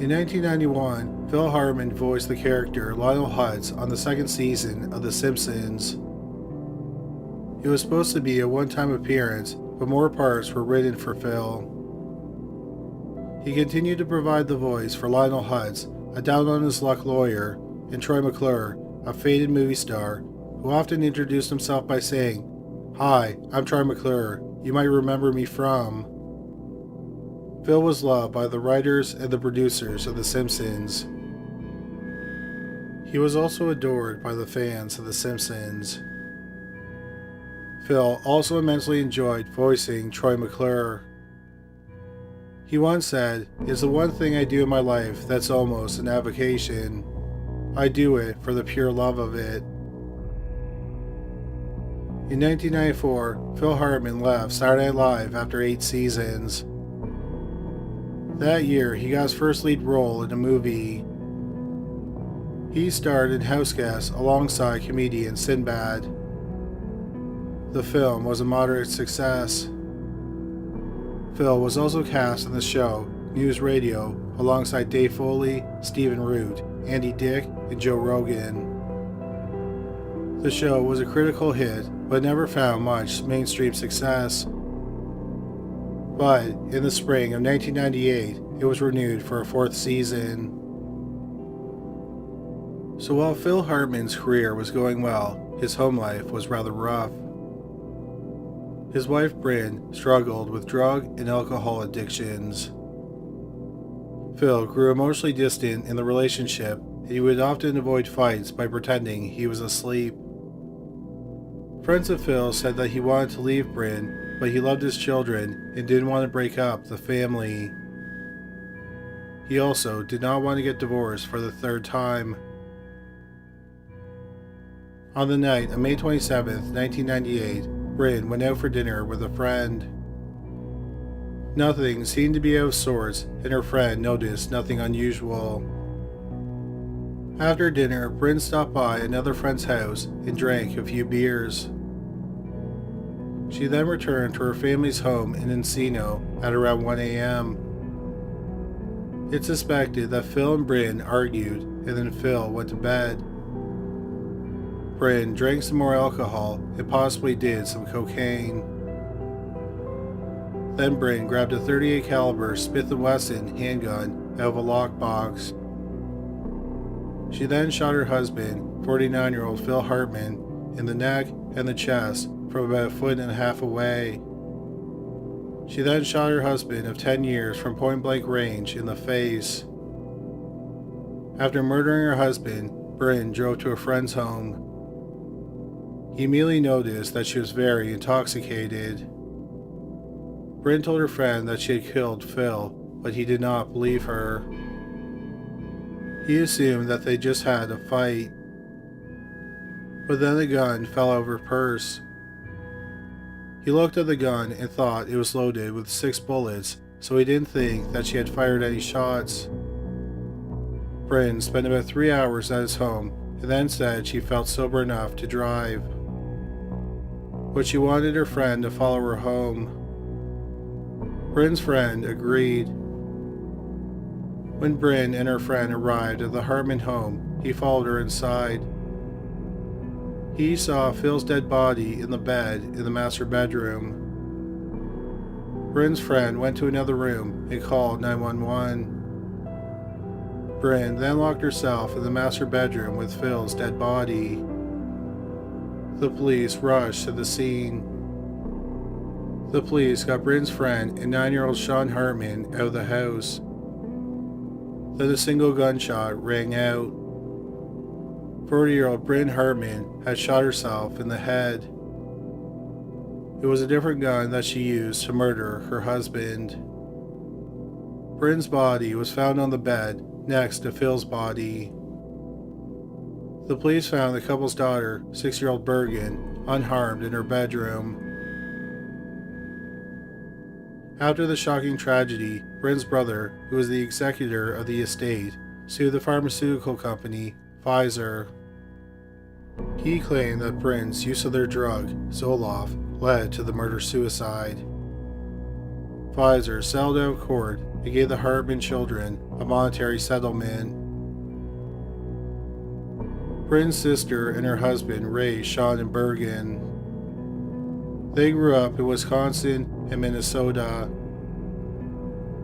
In 1991, Phil Hartman voiced the character Lionel Hutz on the second season of The Simpsons. It was supposed to be a one-time appearance, but more parts were written for Phil. He continued to provide the voice for Lionel Hutz, a down-on-his-luck lawyer, and Troy McClure, a faded movie star, who often introduced himself by saying, "Hi, I'm Troy McClure. You might remember me from..." Phil was loved by the writers and the producers of The Simpsons. He was also adored by the fans of The Simpsons. Phil also immensely enjoyed voicing Troy McClure. He once said, "It's the one thing I do in my life that's almost an avocation. I do it for the pure love of it." In 1994, Phil Hartman left Saturday Night Live after 8 seasons. That year, he got his first lead role in a movie. He starred in House Guest alongside comedian Sinbad. The film was a moderate success. Phil was also cast in the show News Radio alongside Dave Foley, Stephen Root, Andy Dick, and Joe Rogan. The show was a critical hit, but never found much mainstream success. But in the spring of 1998, it was renewed for a 4th season. So while Phil Hartman's career was going well, his home life was rather rough. His wife Bryn struggled with drug and alcohol addictions. Phil grew emotionally distant in the relationship, and he would often avoid fights by pretending he was asleep. Friends of Phil said that he wanted to leave Bryn, but he loved his children and didn't want to break up the family. He also did not want to get divorced for the 3rd time. On the night of May 27, 1998, Bryn went out for dinner with a friend. Nothing seemed to be out of sorts, and her friend noticed nothing unusual. After dinner, Bryn stopped by another friend's house and drank a few beers. She then returned to her family's home in Encino at around 1 a.m. It's suspected that Phil and Bryn argued, and then Phil went to bed. Bryn drank some more alcohol and possibly did some cocaine. Then Bryn grabbed a .38 caliber Smith & Wesson handgun out of a lockbox. She then shot her husband, 49-year-old Phil Hartman, in the neck and the chest from about 1.5 feet away. She then shot her husband of 10 years from point-blank range in the face. After murdering her husband, Bryn drove to a friend's home. He immediately noticed that she was very intoxicated. Bryn told her friend that she had killed Phil, but he did not believe her. He assumed that they just had a fight. But then the gun fell out of her purse. He looked at the gun and thought it was loaded with 6 bullets, so he didn't think that she had fired any shots. Bryn spent about 3 hours at his home and then said she felt sober enough to drive. But she wanted her friend to follow her home. Bryn's friend agreed. When Bryn and her friend arrived at the Hartman home, he followed her inside. He saw Phil's dead body in the bed in the master bedroom. Bryn's friend went to another room and called 911. Bryn then locked herself in the master bedroom with Phil's dead body. The police rushed to the scene. The police got Bryn's friend and 9-year-old Sean Hartman out of the house. Then a single gunshot rang out. 40-year-old Bryn Hartman had shot herself in the head. It was a different gun that she used to murder her husband. Bryn's body was found on the bed next to Phil's body. The police found the couple's daughter, 6-year-old Bergen, unharmed in her bedroom. After the shocking tragedy, Bryn's brother, who was the executor of the estate, sued the pharmaceutical company, Pfizer. He claimed that Bryn's use of their drug, Zoloft, led to the murder-suicide. Pfizer settled out of court and gave the Hartman children a monetary settlement. Bryn's sister and her husband raised Sean and Bergen. They grew up in Wisconsin and Minnesota.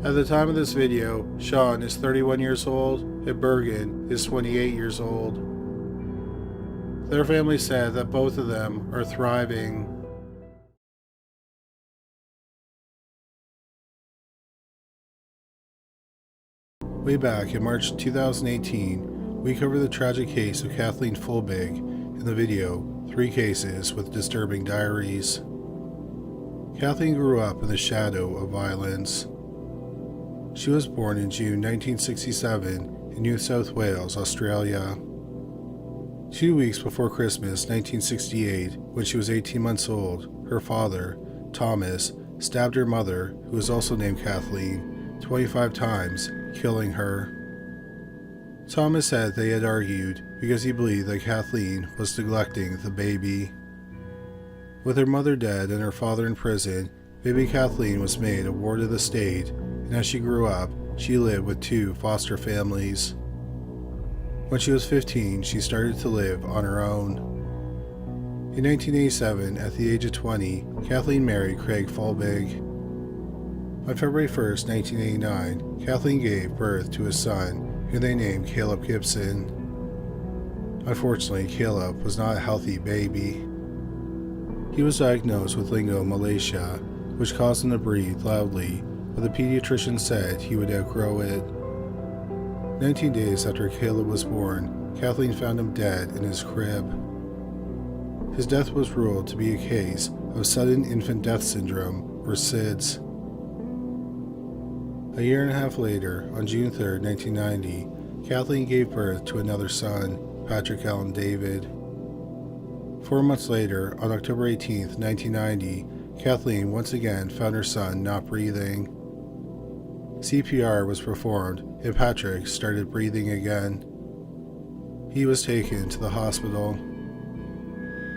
At the time of this video, Sean is 31 years old and Bergen is 28 years old. Their family said that both of them are thriving. Way back in March 2018, we covered the tragic case of Kathleen Folbigg in the video 3 Cases with Disturbing Diaries. Kathleen grew up in the shadow of violence. She was born in June 1967 in New South Wales, Australia. 2 weeks before Christmas 1968, when she was 18 months old, her father, Thomas, stabbed her mother, who was also named Kathleen, 25 times, killing her. Thomas said they had argued because he believed that Kathleen was neglecting the baby. With her mother dead and her father in prison, baby Kathleen was made a ward of the state, and as she grew up, she lived with 2 foster families. When she was 15, she started to live on her own. In 1987, at the age of 20, Kathleen married Craig Folbigg. On February 1, 1989, Kathleen gave birth to a son, who they named Caleb Gibson. Unfortunately, Caleb was not a healthy baby. He was diagnosed with laryngomalacia, which caused him to breathe loudly, but the pediatrician said he would outgrow it. 19 days after Caleb was born, Kathleen found him dead in his crib. His death was ruled to be a case of sudden infant death syndrome, or SIDS. A year and a half later, on June 3, 1990, Kathleen gave birth to another son, Patrick Allen David. 4 months later, on October 18, 1990, Kathleen once again found her son not breathing. CPR was performed and Patrick started breathing again. He was taken to the hospital.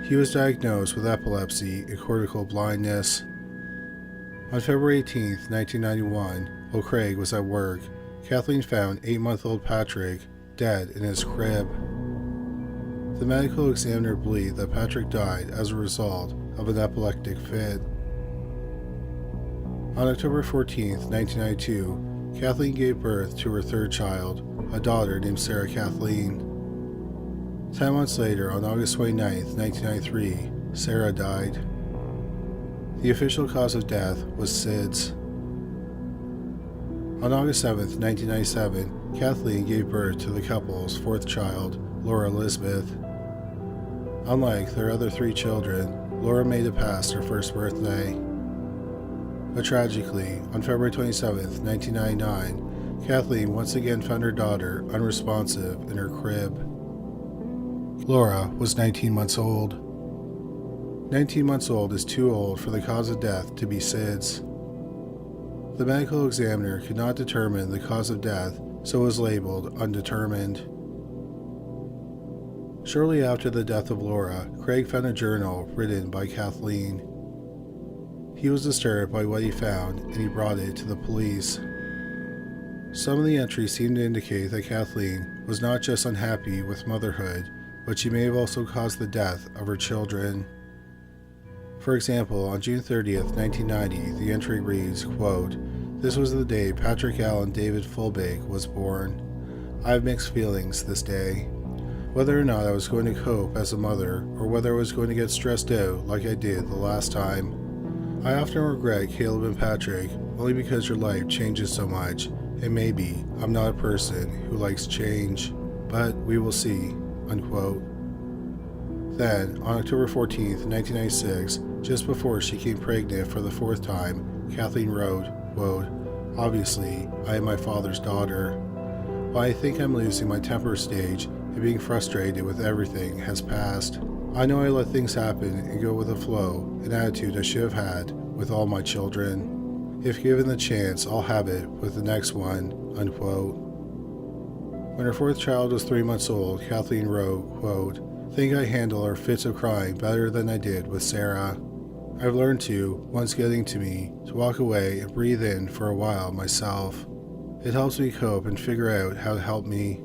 He was diagnosed with epilepsy and cortical blindness. On February 18, 1991, while Craig was at work, Kathleen found 8-month-old Patrick dead in his crib. The medical examiner believed that Patrick died as a result of an epileptic fit. On October 14, 1992, Kathleen gave birth to her third child, a daughter named Sarah Kathleen. 10 months later, on August 29, 1993, Sarah died. The official cause of death was SIDS. On August 7, 1997, Kathleen gave birth to the couple's fourth child, Laura Elizabeth. Unlike their other 3 children, Laura made it past her first birthday. But tragically, on February 27, 1999, Kathleen once again found her daughter unresponsive in her crib. Laura was 19 months old. 19 months old is too old for the cause of death to be SIDS. The medical examiner could not determine the cause of death, so it was labeled undetermined. Shortly after the death of Laura, Craig found a journal written by Kathleen. He was disturbed by what he found, and he brought it to the police. Some of the entries seemed to indicate that Kathleen was not just unhappy with motherhood, but she may have also caused the death of her children. For example, on June 30th, 1990, the entry reads, quote, "This was the day Patrick Allen David Folbigg was born. I have mixed feelings this day. Whether or not I was going to cope as a mother, or whether I was going to get stressed out like I did the last time. I often regret Caleb and Patrick, only because your life changes so much, and maybe I'm not a person who likes change, but we will see," unquote. Then, on October 14, 1996, just before she became pregnant for the 4th time, Kathleen wrote, quote, "Obviously, I am my father's daughter. But I think I'm losing my temper stage, and being frustrated with everything has passed. I know I let things happen and go with the flow, an attitude I should have had with all my children. If given the chance, I'll have it with the next one," unquote. When her 4th child was 3 months old, Kathleen wrote, quote, "Think I handle our fits of crying better than I did with Sarah. I've learned to, once getting to me, to walk away and breathe in for a while myself. It helps me cope and figure out how to help me.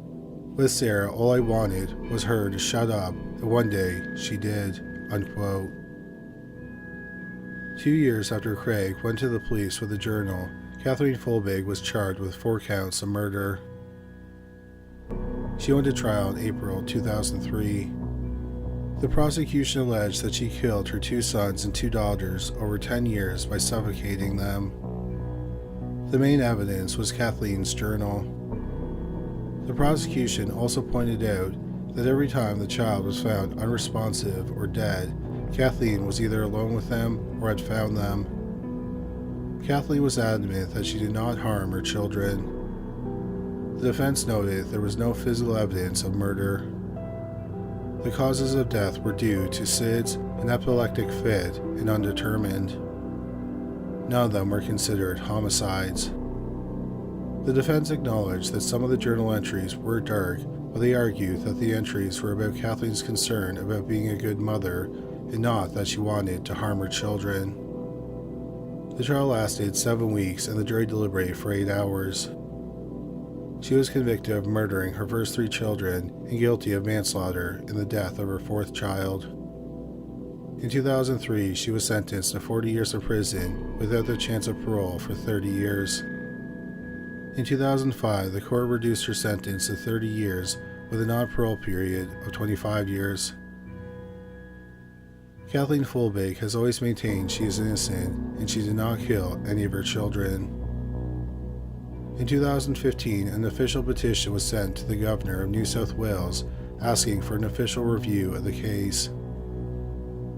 With Sarah, all I wanted was her to shut up, and one day she did," unquote. 2 years after Craig went to the police with the journal, Kathleen Folbigg was charged with 4 counts of murder. She went to trial in April 2003. The prosecution alleged that she killed her 2 sons and 2 daughters over 10 years by suffocating them. The main evidence was Kathleen's journal. The prosecution also pointed out that every time the child was found unresponsive or dead, Kathleen was either alone with them or had found them. Kathleen was adamant that she did not harm her children. The defense noted there was no physical evidence of murder. The causes of death were due to SIDS, an epileptic fit, and undetermined. None of them were considered homicides. The defense acknowledged that some of the journal entries were dark, but they argued that the entries were about Kathleen's concern about being a good mother and not that she wanted to harm her children. The trial lasted 7 weeks and the jury deliberated for 8 hours. She was convicted of murdering her first 3 children and guilty of manslaughter in the death of her 4th child. In 2003, she was sentenced to 40 years of prison without the chance of parole for 30 years. In 2005, the court reduced her sentence to 30 years with a non-parole period of 25 years. Kathleen Folbigg has always maintained she is innocent and she did not kill any of her children. In 2015, an official petition was sent to the Governor of New South Wales asking for an official review of the case.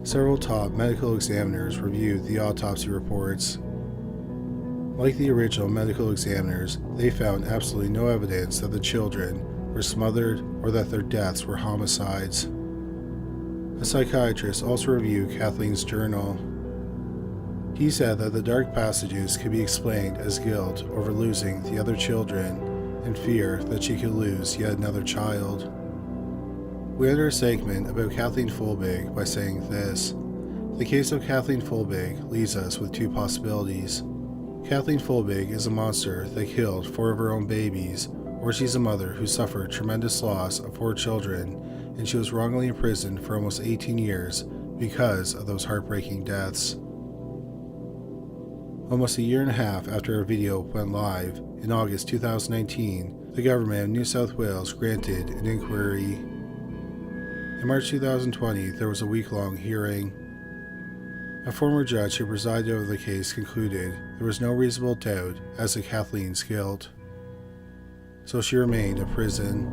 Several top medical examiners reviewed the autopsy reports. Like the original medical examiners, they found absolutely no evidence that the children were smothered or that their deaths were homicides. A psychiatrist also reviewed Kathleen's journal. He said that the dark passages could be explained as guilt over losing the other children and fear that she could lose yet another child. We end our segment about Kathleen Folbigg by saying this. The case of Kathleen Folbigg leaves us with two possibilities. Kathleen Folbigg is a monster that killed 4 of her own babies, or she's a mother who suffered tremendous loss of 4 children, and she was wrongly imprisoned for almost 18 years because of those heartbreaking deaths. Almost a year and a half after our video went live, in August 2019, the government of New South Wales granted an inquiry. In March 2020, there was a week-long hearing. A former judge who presided over the case concluded there was no reasonable doubt as to Kathleen's guilt, so she remained in prison.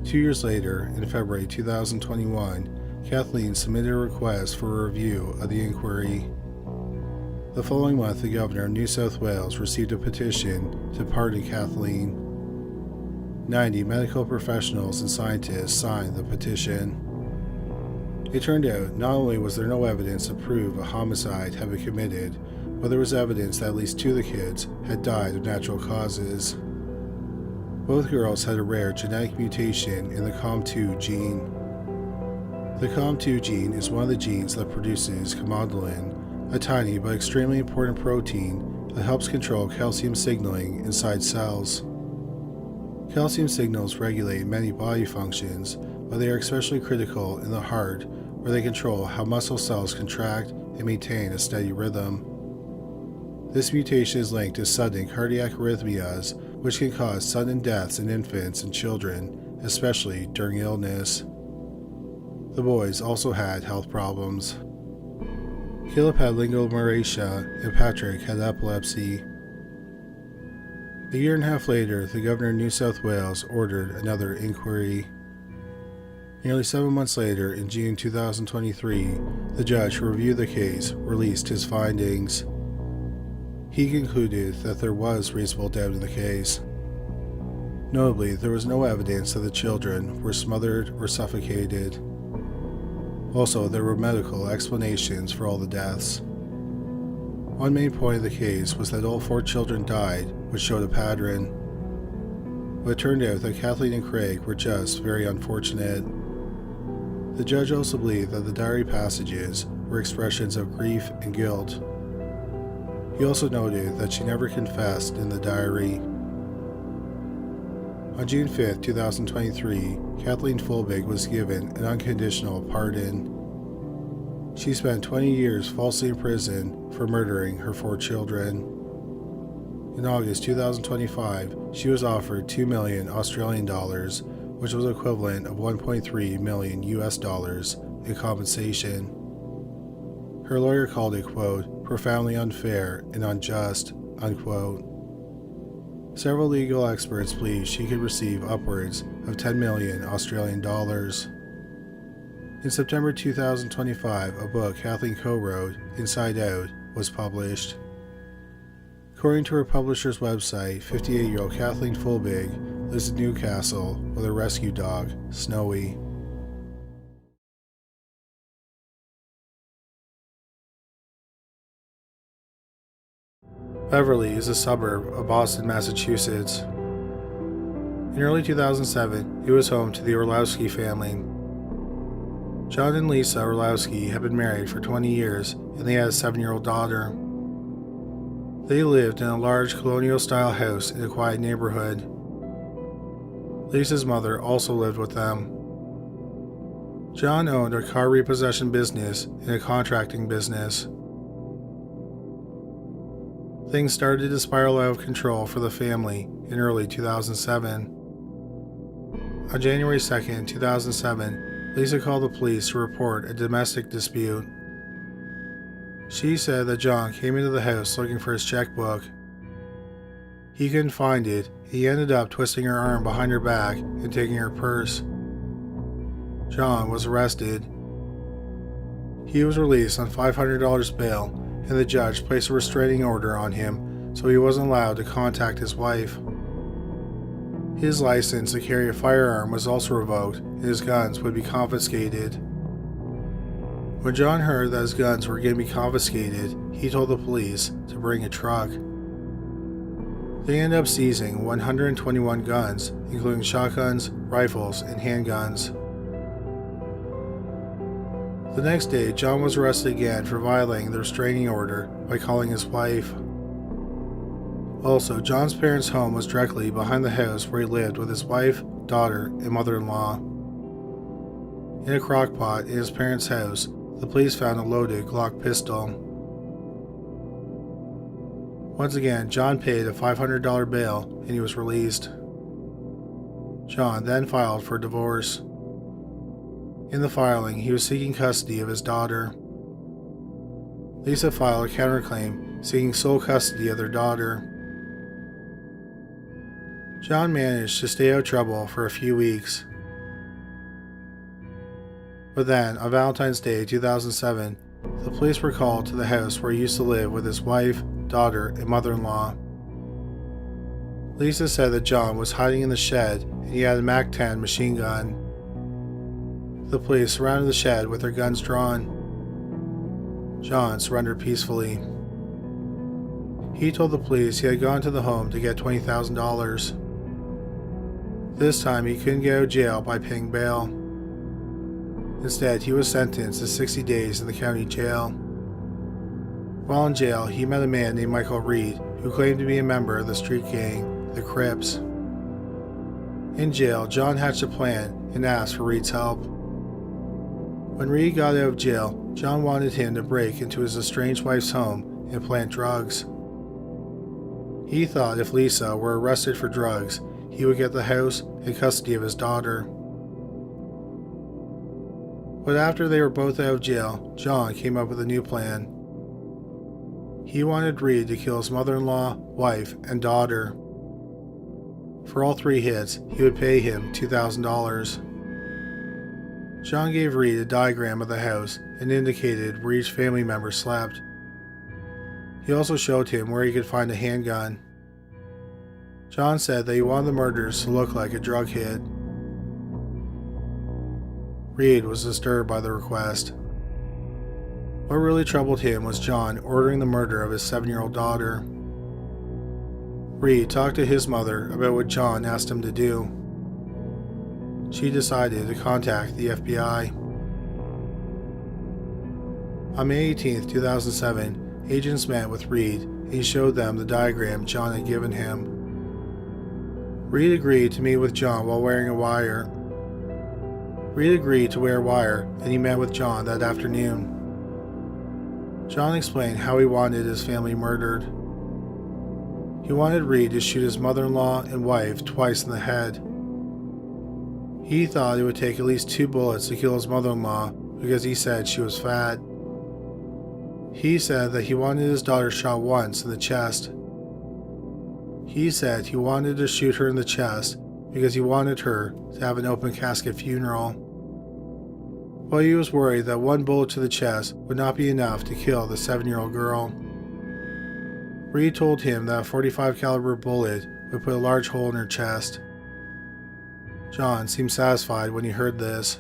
2 years later, in February 2021, Kathleen submitted a request for a review of the inquiry. The following month, the governor of New South Wales received a petition to pardon Kathleen. 90 medical professionals and scientists signed the petition. It turned out not only was there no evidence to prove a homicide had been committed, but there was evidence that at least 2 of the kids had died of natural causes. Both girls had a rare genetic mutation in the COM2 gene. The COM2 gene is one of the genes that produces commodulin, a tiny but extremely important protein that helps control calcium signaling inside cells. Calcium signals regulate many body functions, but they are especially critical in the heart, where they control how muscle cells contract and maintain a steady rhythm. This mutation is linked to sudden cardiac arrhythmias, which can cause sudden deaths in infants and children, especially during illness. The boys also had health problems. Caleb had lingulomatia and Patrick had epilepsy. A year and a half later, the governor of New South Wales ordered another inquiry. Nearly 7 months later, in June 2023, the judge who reviewed the case released his findings. He concluded that there was reasonable doubt in the case. Notably, there was no evidence that the children were smothered or suffocated. Also, there were medical explanations for all the deaths. One main point of the case was that all 4 children died, which showed a pattern. But it turned out that Kathleen and Craig were just very unfortunate. The judge also believed that the diary passages were expressions of grief and guilt. He also noted that she never confessed in the diary. On June 5, 2023, Kathleen Folbigg was given an unconditional pardon. She spent 20 years falsely in prison for murdering her 4 children. In August 2025, she was offered 2 million Australian dollars, which was equivalent of 1.3 million US dollars in compensation. Her lawyer called it, quote, profoundly unfair and unjust, unquote. Several legal experts believe she could receive upwards of 10 million Australian dollars. In September 2025, a book Kathleen co-wrote, Inside Out, was published. According to her publisher's website, 58-year-old Kathleen Folbigg lives in Newcastle with her rescue dog, Snowy. Beverly is a suburb of Boston, Massachusetts. In early 2007, it was home to the Orlowski family. John and Lisa Orlowski had been married for 20 years, and they had a 7-year-old daughter. They lived in a large colonial-style house in a quiet neighborhood. Lisa's mother also lived with them. John owned a car repossession business and a contracting business. Things started to spiral out of control for the family in early 2007. On January 2, 2007, Lisa called the police to report a domestic dispute. She said that John came into the house looking for his checkbook. He couldn't find it. He ended up twisting her arm behind her back and taking her purse. John was arrested. He was released on $500 bail, and the judge placed a restraining order on him, so he wasn't allowed to contact his wife. His license to carry a firearm was also revoked, and his guns would be confiscated. When John heard that his guns were going to be confiscated, he told the police to bring a truck. They ended up seizing 121 guns, including shotguns, rifles, and handguns. The next day, John was arrested again for violating the restraining order by calling his wife. Also, John's parents' home was directly behind the house where he lived with his wife, daughter, and mother-in-law. In a crock pot in his parents' house, the police found a loaded Glock pistol. Once again, John paid a $500 bail and he was released. John then filed for divorce. In the filing, he was seeking custody of his daughter. Lisa filed a counterclaim seeking sole custody of their daughter. John managed to stay out of trouble for a few weeks. But then, on Valentine's Day 2007, the police were called to the house where he used to live with his wife, daughter, and mother-in-law. Lisa said that John was hiding in the shed and he had a MAC-10 machine gun. The police surrounded the shed with their guns drawn. John surrendered peacefully. He told the police he had gone to the home to get $20,000. This time he couldn't get out of jail by paying bail. Instead, he was sentenced to 60 days in the county jail. While in jail, he met a man named Michael Reed who claimed to be a member of the street gang, the Crips. In jail, John hatched a plan and asked for Reed's help. When Reed got out of jail, John wanted him to break into his estranged wife's home and plant drugs. He thought if Lisa were arrested for drugs, he would get the house and custody of his daughter. But after they were both out of jail, John came up with a new plan. He wanted Reed to kill his mother-in-law, wife, and daughter. For all 3 hits, he would pay him $2,000. John gave Reed a diagram of the house and indicated where each family member slept. He also showed him where he could find a handgun. John said that he wanted the murders to look like a drug hit. Reed was disturbed by the request. What really troubled him was John ordering the murder of his 7-year-old daughter. Reed talked to his mother about what John asked him to do. She decided to contact the FBI. On May 18, 2007, agents met with Reed and he showed them the diagram John had given him. Reed agreed to meet with John while wearing a wire. Reed agreed to wear a wire and he met with John that afternoon. John explained how he wanted his family murdered. He wanted Reed to shoot his mother-in-law and wife twice in the head. He thought it would take at least 2 bullets to kill his mother-in-law because he said she was fat. He said that he wanted his daughter shot once in the chest. He said he wanted to shoot her in the chest because he wanted her to have an open casket funeral. But he was worried that 1 bullet to the chest would not be enough to kill the 7-year-old girl. Reed told him that a .45 caliber bullet would put a large hole in her chest. John seemed satisfied when he heard this.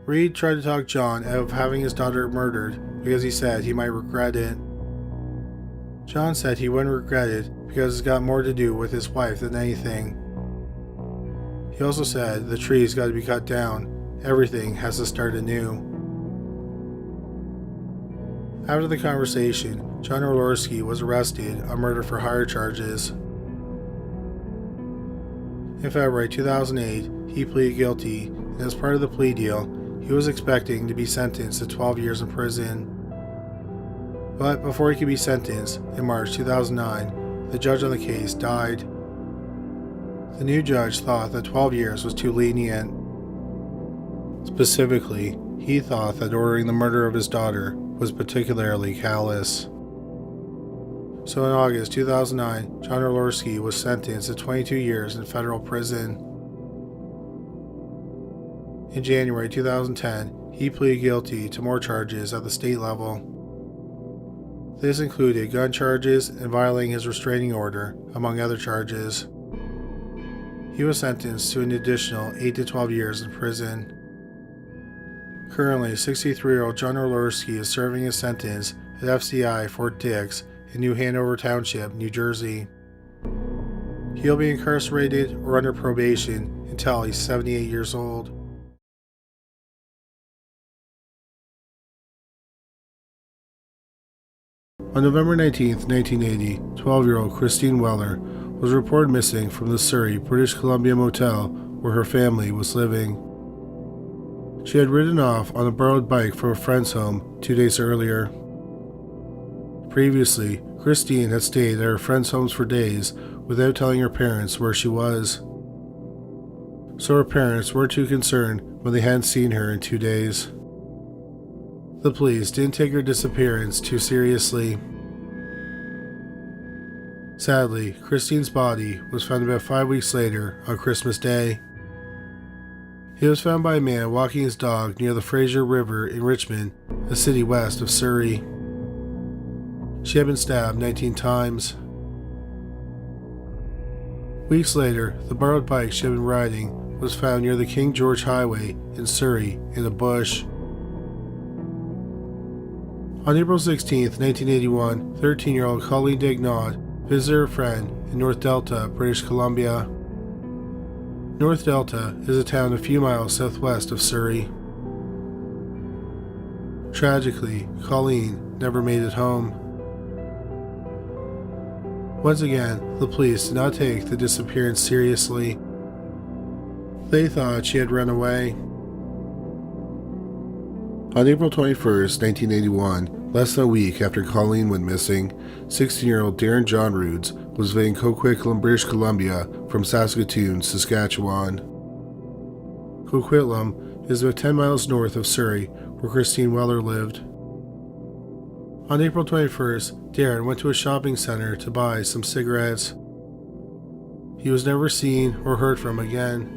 Reed tried to talk John out of having his daughter murdered because he said he might regret it. John said he wouldn't regret it because it's got more to do with his wife than anything. He also said the tree's got to be cut down, everything has to start anew. After the conversation, John Orlowski was arrested on murder for hire charges. In February 2008, he pleaded guilty, and as part of the plea deal, he was expecting to be sentenced to 12 years in prison. But before he could be sentenced, in March 2009, the judge on the case died. The new judge thought that 12 years was too lenient. Specifically, he thought that ordering the murder of his daughter was particularly callous. So in August 2009, John Orlowski was sentenced to 22 years in federal prison. In January 2010, he pleaded guilty to more charges at the state level. This included gun charges and violating his restraining order, among other charges. He was sentenced to an additional 8 to 12 years in prison. Currently, 63-year-old John Orlowski is serving his sentence at FCI Fort Dix in New Hanover Township, New Jersey. He'll be incarcerated or under probation until he's 78 years old. On November 19, 1980, 12-year-old Christine Weller was reported missing from the Surrey, British Columbia motel where her family was living. She had ridden off on a borrowed bike from a friend's home 2 days earlier. Previously, Christine had stayed at her friend's homes for days without telling her parents where she was. So her parents weren't too concerned when they hadn't seen her in 2 days. The police didn't take her disappearance too seriously. Sadly, Christine's body was found about 5 weeks later on Christmas Day. It was found by a man walking his dog near the Fraser River in Richmond, a city west of Surrey. She had been stabbed 19 times. Weeks later, the borrowed bike she had been riding was found near the King George Highway in Surrey in a bush. On April 16, 1981, 13-year-old Colleen Daignaud visited her friend in North Delta, British Columbia. North Delta is a town a few miles southwest of Surrey. Tragically, Colleen never made it home. Once again, the police did not take the disappearance seriously. They thought she had run away. On April 21, 1981, less than a week after Colleen went missing, 16-year-old Darren John Roods was visiting Coquitlam, British Columbia from Saskatoon, Saskatchewan. Coquitlam is about 10 miles north of Surrey, where Christine Weller lived. On April 21st, Darren went to a shopping center to buy some cigarettes. He was never seen or heard from again.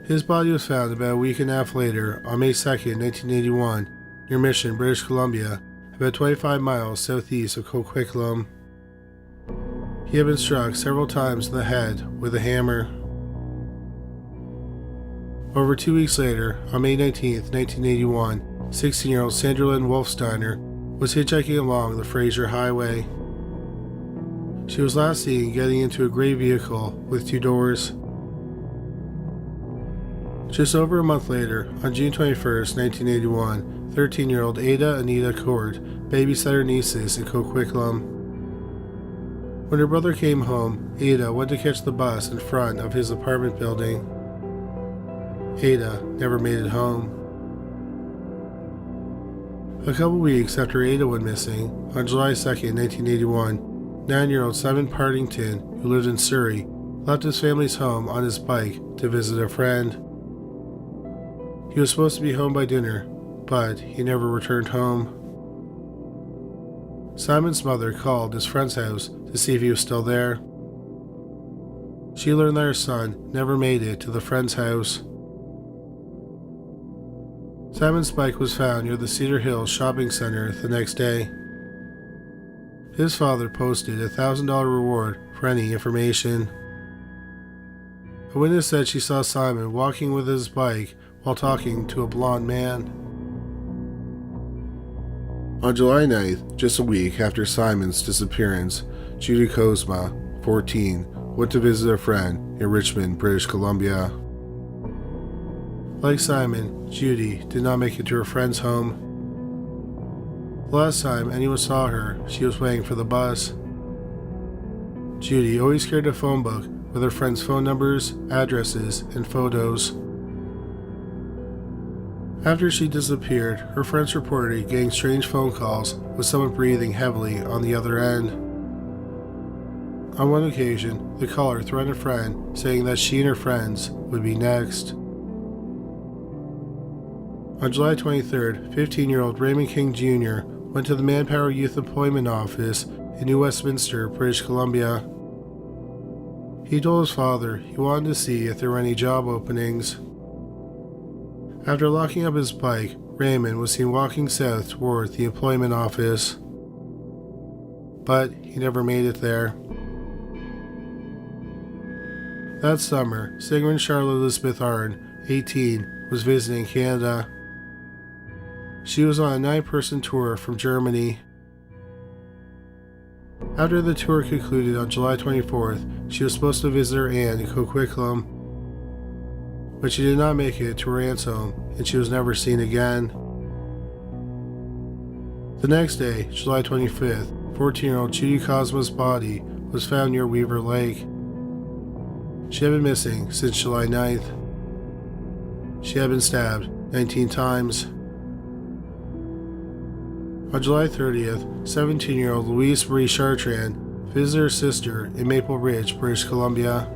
His body was found about a week and a half later on May 2, 1981, near Mission, British Columbia, about 25 miles southeast of Coquitlam. He had been struck several times in the head with a hammer. Over 2 weeks later, on May 19, 1981, 16-year-old Sandra Lynn Wolfsteiner was hitchhiking along the Fraser Highway. She was last seen getting into a gray vehicle with 2 doors. Just over a month later, on June 21, 1981, 13-year-old Ada Anita Court babysat her nieces in Coquitlam. When her brother came home, Ada went to catch the bus in front of his apartment building. Ada never made it home. A couple weeks after Ada went missing, on July 2, 1981, 9-year-old Simon Partington, who lived in Surrey, left his family's home on his bike to visit a friend. He was supposed to be home by dinner, but he never returned home. Simon's mother called his friend's house to see if he was still there. She learned that her son never made it to the friend's house. Simon's bike was found near the Cedar Hills shopping center the next day. His father posted a $1,000 reward for any information. A witness said she saw Simon walking with his bike while talking to a blond man. On July 9th, just a week after Simon's disappearance, Judy Kozma, 14, went to visit a friend in Richmond, British Columbia. Like Simon, Judy did not make it to her friend's home. The last time anyone saw her, she was waiting for the bus. Judy always carried a phone book with her friends' phone numbers, addresses, and photos. After she disappeared, her friends reported getting strange phone calls with someone breathing heavily on the other end. On one occasion, the caller threatened a friend, saying that she and her friends would be next. On July 23rd, 15-year-old Raymond King Jr. went to the Manpower Youth Employment Office in New Westminster, British Columbia. He told his father he wanted to see if there were any job openings. After locking up his bike, Raymond was seen walking south toward the employment office. But he never made it there. That summer, Sigmund Charlotte Elizabeth Arn, 18, was visiting Canada. She was on a 9-person tour from Germany. After the tour concluded on July 24th, she was supposed to visit her aunt in Cockerill, but she did not make it to her aunt's home, and she was never seen again. The next day, July 25th, 14-year-old Judy Kozma's body was found near Weaver Lake. She had been missing since July 9th. She had been stabbed 19 times. On July 30th, 17-year-old Louise Marie Chartrand visited her sister in Maple Ridge, British Columbia.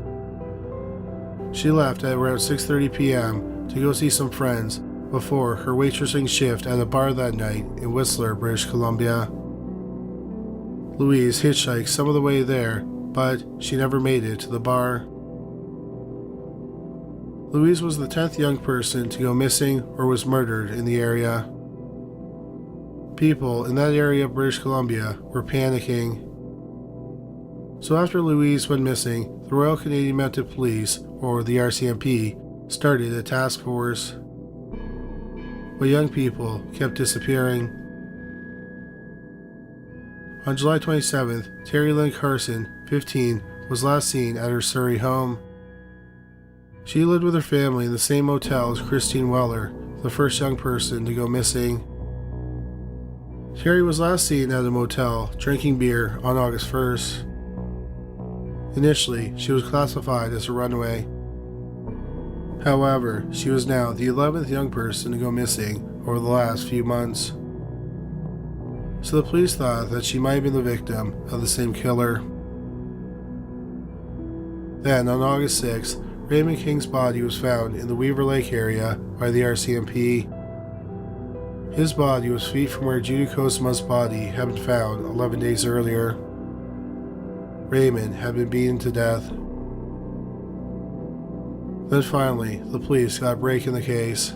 She left at around 6:30 p.m. to go see some friends before her waitressing shift at a bar that night in Whistler, British Columbia. Louise hitchhiked some of the way there, but she never made it to the bar. Louise was the 10th young person to go missing or was murdered in the area. People in that area of British Columbia were panicking. So after Louise went missing, the Royal Canadian Mounted Police, or the RCMP, started a task force. But young people kept disappearing. On July 27th, Terry Lynn Carson, 15, was last seen at her Surrey home. She lived with her family in the same motel as Christine Weller, the first young person to go missing. Terry was last seen at a motel drinking beer on August 1st. Initially, she was classified as a runaway. However, she was now the 11th young person to go missing over the last few months. So the police thought that she might have been the victim of the same killer. Then, on August 6th, Raymond King's body was found in the Weaver Lake area by the RCMP. His body was feet from where Judy Kozma's body had been found 11 days earlier. Raymond had been beaten to death. Then finally, the police got a break in the case.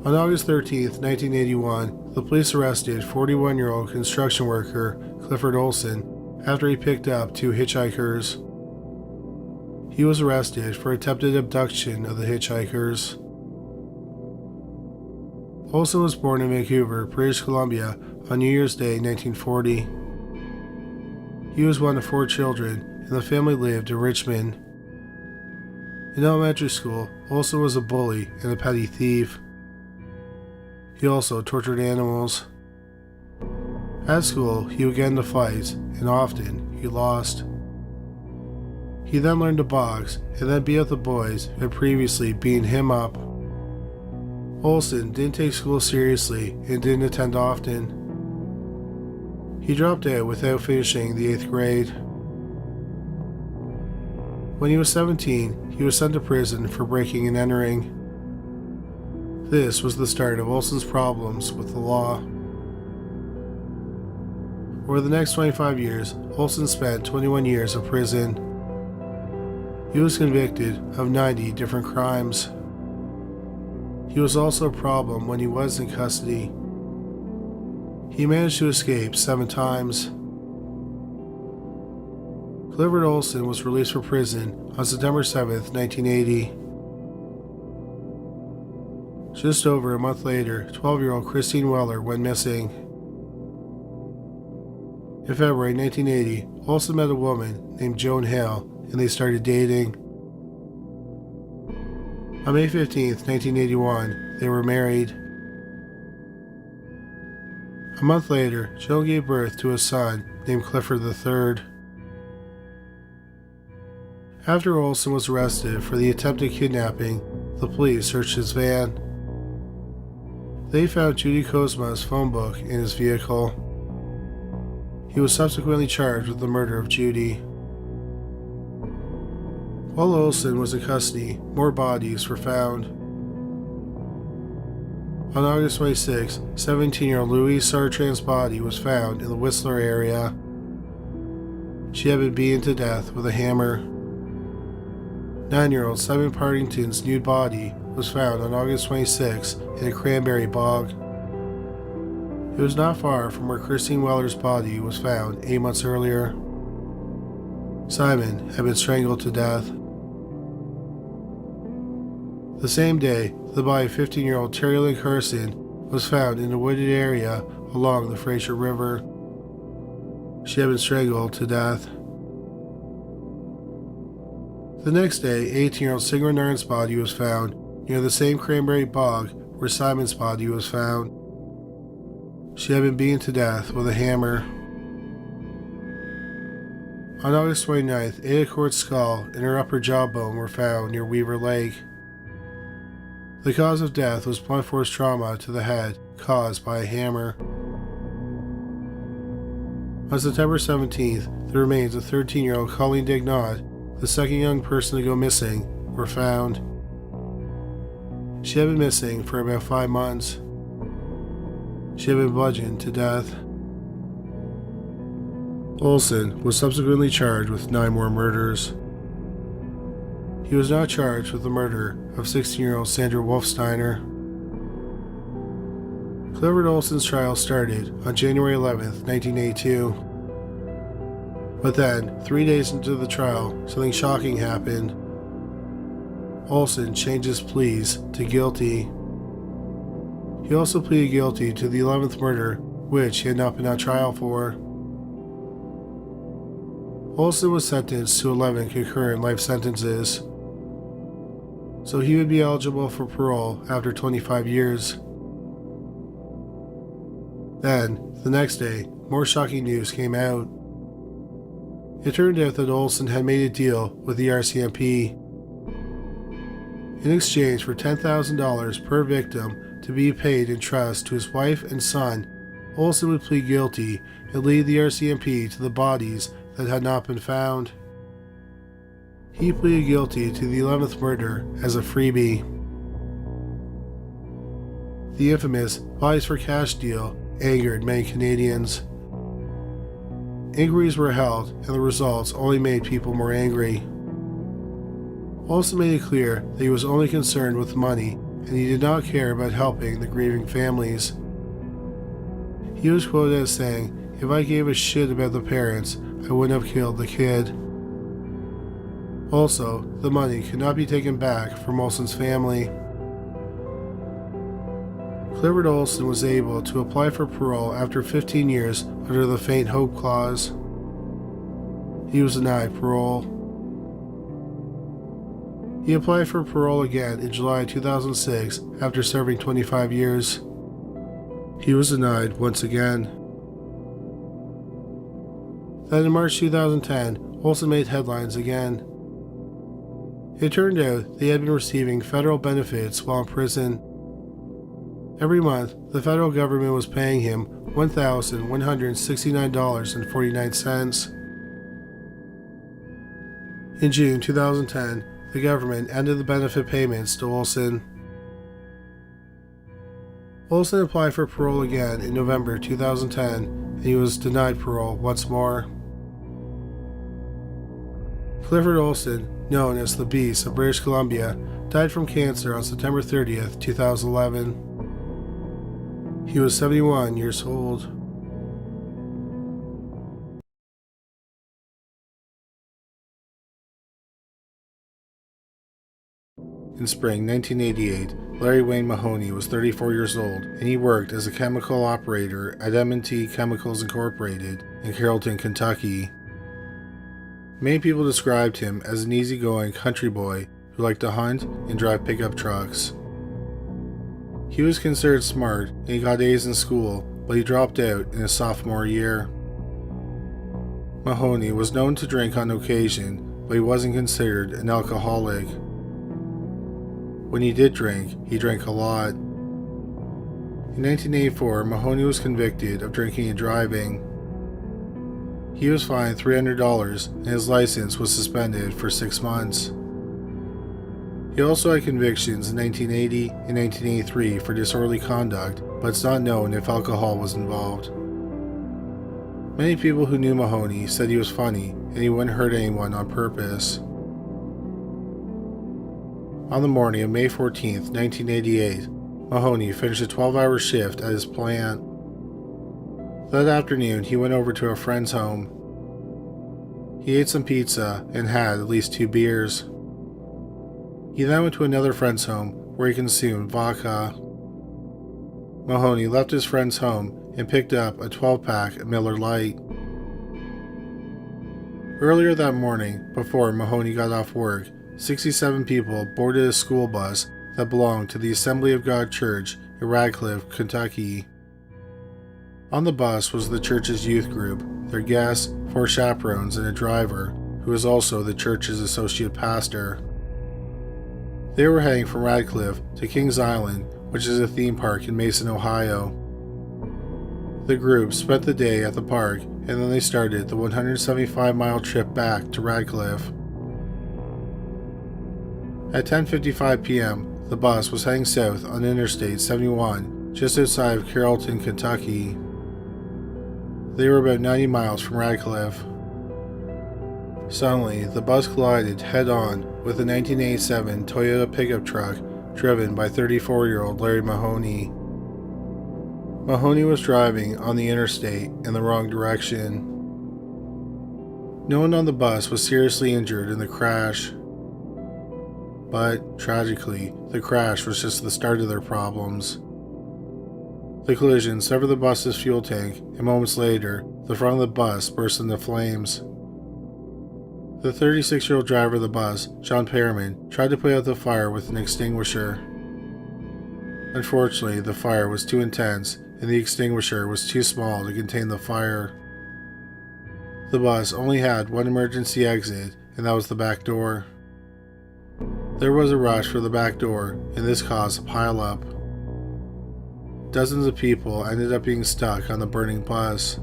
On August 13th, 1981, the police arrested 41-year-old construction worker Clifford Olson after he picked up two hitchhikers. He was arrested for attempted abduction of the hitchhikers. Olson was born in Vancouver, British Columbia on New Year's Day 1940. He was one of 4 children, and the family lived in Richmond. In elementary school, Olson was a bully and a petty thief. He also tortured animals. At school, he would get into fights, and often he lost. He then learned to box and then beat up the boys who had previously beaten him up. Olson didn't take school seriously and didn't attend often. He dropped out without finishing the 8th grade. When he was 17, he was sent to prison for breaking and entering. This was the start of Olson's problems with the law. Over the next 25 years, Olson spent 21 years in prison. He was convicted of 90 different crimes. He was also a problem when he was in custody. He managed to escape 7 times. Clifford Olson was released from prison on September 7, 1980. Just over a month later, 12-year-old Christine Weller went missing. In February 1980, Olson met a woman named Joan Hale, and they started dating. On May 15, 1981, they were married. A month later, Joan gave birth to a son named Clifford III. After Olson was arrested for the attempted kidnapping, the police searched his van. They found Judy Kozma's phone book in his vehicle. He was subsequently charged with the murder of Judy. While Olson was in custody, more bodies were found. On August 26, 17-year-old Louise Chartrand's body was found in the Whistler area. She had been beaten to death with a hammer. 9-year-old Simon Partington's nude body was found on August 26 in a cranberry bog. It was not far from where Christine Weller's body was found 8 months earlier. Simon had been strangled to death. The same day, the body of 15-year-old Terry Lynn Carson was found in a wooded area along the Fraser River. She had been strangled to death. The next day, 18-year-old Sigrid Ernst's body was found near the same cranberry bog where Simon's body was found. She had been beaten to death with a hammer. On August 29th, Ada Court's skull and her upper jawbone were found near Weaver Lake. The cause of death was blunt force trauma to the head caused by a hammer. On September 17th, the remains of 13-year-old Colleen Dignot, the second young person to go missing, were found. She had been missing for about 5 months. She had been bludgeoned to death. Olson was subsequently charged with 9 more murders. He was not charged with the murder of 16-year-old Sandra Wolfsteiner. Clifford Olson's trial started on January 11, 1982. But then, 3 days into the trial, something shocking happened. Olson changed his pleas to guilty. He also pleaded guilty to the 11th murder, which he had not been on trial for. Olson was sentenced to 11 concurrent life sentences, so he would be eligible for parole after 25 years. Then, the next day, more shocking news came out. It turned out that Olson had made a deal with the RCMP. In exchange for $10,000 per victim to be paid in trust to his wife and son, Olson would plead guilty and lead the RCMP to the bodies that had not been found. He pleaded guilty to the 11th murder as a freebie. The infamous bodies for cash deal angered many Canadians. Inquiries were held, and the results only made people more angry. Olson made it clear that he was only concerned with money, and he did not care about helping the grieving families. He was quoted as saying, "If I gave a shit about the parents, I wouldn't have killed the kid." Also, the money could not be taken back from Olson's family. Clifford Olson was able to apply for parole after 15 years under the Faint Hope Clause. He was denied parole. He applied for parole again in July 2006 after serving 25 years. He was denied once again. Then in March 2010, Olson made headlines again. It turned out they had been receiving federal benefits while in prison. Every month, the federal government was paying him $1,169.49. In June 2010, the government ended the benefit payments to Olson. Olson applied for parole again in November 2010, and he was denied parole once more. Clifford Olson, known as the Beast of British Columbia, died from cancer on September 30th, 2011. He was 71 years old. In spring 1988, Larry Wayne Mahoney was 34 years old, and he worked as a chemical operator at M&T Chemicals Incorporated in Carrollton, Kentucky. Many people described him as an easygoing country boy who liked to hunt and drive pickup trucks. He was considered smart and he got A's in school, but he dropped out in his sophomore year. Mahoney was known to drink on occasion, but he wasn't considered an alcoholic. When he did drink, he drank a lot. In 1984, Mahoney was convicted of drinking and driving. He was fined $300 and his license was suspended for 6 months. He also had convictions in 1980 and 1983 for disorderly conduct, but it's not known if alcohol was involved. Many people who knew Mahoney said he was funny and he wouldn't hurt anyone on purpose. On the morning of May 14, 1988, Mahoney finished a 12-hour shift at his plant. That afternoon, he went over to a friend's home. He ate some pizza and had at least 2 beers. He then went to another friend's home where he consumed vodka. Mahoney left his friend's home and picked up a 12-pack of Miller Lite. Earlier that morning, before Mahoney got off work, 67 people boarded a school bus that belonged to the Assembly of God Church in Radcliffe, Kentucky. On the bus was the church's youth group, their guests, 4 chaperones, and a driver, who was also the church's associate pastor. They were heading from Radcliffe to Kings Island, which is a theme park in Mason, Ohio. The group spent the day at the park, and then they started the 175-mile trip back to Radcliffe. At 10:55 p.m., the bus was heading south on Interstate 71, just outside of Carrollton, Kentucky. They were about 90 miles from Radcliffe. Suddenly, the bus collided head-on with a 1987 Toyota pickup truck driven by 34-year-old Larry Mahoney. Mahoney was driving on the interstate in the wrong direction. No one on the bus was seriously injured in the crash. But, tragically, the crash was just the start of their problems. The collision severed the bus's fuel tank, and moments later, the front of the bus burst into flames. The 36-year-old driver of the bus, John Perriman, tried to put out the fire with an extinguisher. Unfortunately, the fire was too intense, and the extinguisher was too small to contain the fire. The bus only had one emergency exit, and that was the back door. There was a rush for the back door, and this caused a pileup. Dozens of people ended up being stuck on the burning bus.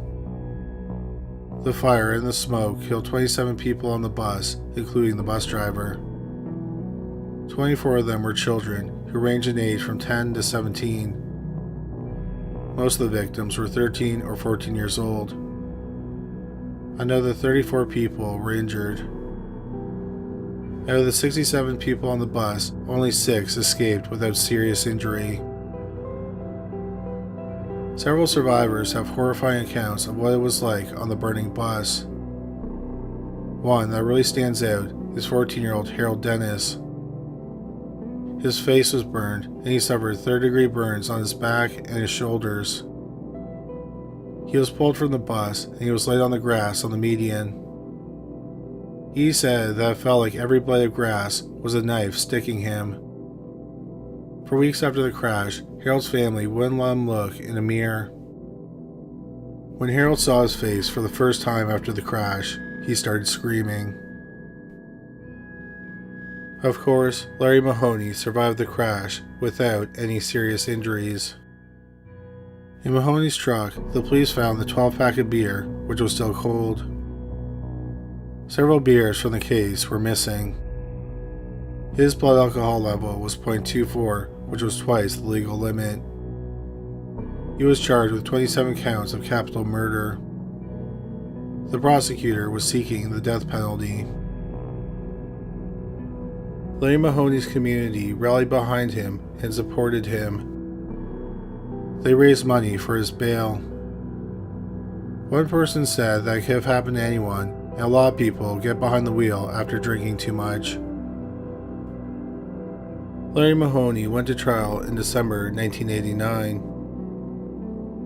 The fire and the smoke killed 27 people on the bus, including the bus driver. 24 of them were children, who ranged in age from 10 to 17. Most of the victims were 13 or 14 years old. Another 34 people were injured. Out of the 67 people on the bus, only 6 escaped without serious injury. Several survivors have horrifying accounts of what it was like on the burning bus. One that really stands out is 14-year-old Harold Dennis. His face was burned, and he suffered third-degree burns on his back and his shoulders. He was pulled from the bus, and he was laid on the grass on the median. He said that it felt like every blade of grass was a knife sticking him. For weeks after the crash, Harold's family wouldn't let him look in a mirror. When Harold saw his face for the first time after the crash, he started screaming. Of course, Larry Mahoney survived the crash without any serious injuries. In Mahoney's truck, the police found the 12-pack of beer, which was still cold. Several beers from the case were missing. His blood alcohol level was 0.24, which was twice the legal limit. He was charged with 27 counts of capital murder. The prosecutor was seeking the death penalty. Larry Mahoney's community rallied behind him and supported him. They raised money for his bail. One person said that it could have happened to anyone, and a lot of people get behind the wheel after drinking too much. Larry Mahoney went to trial in December 1989.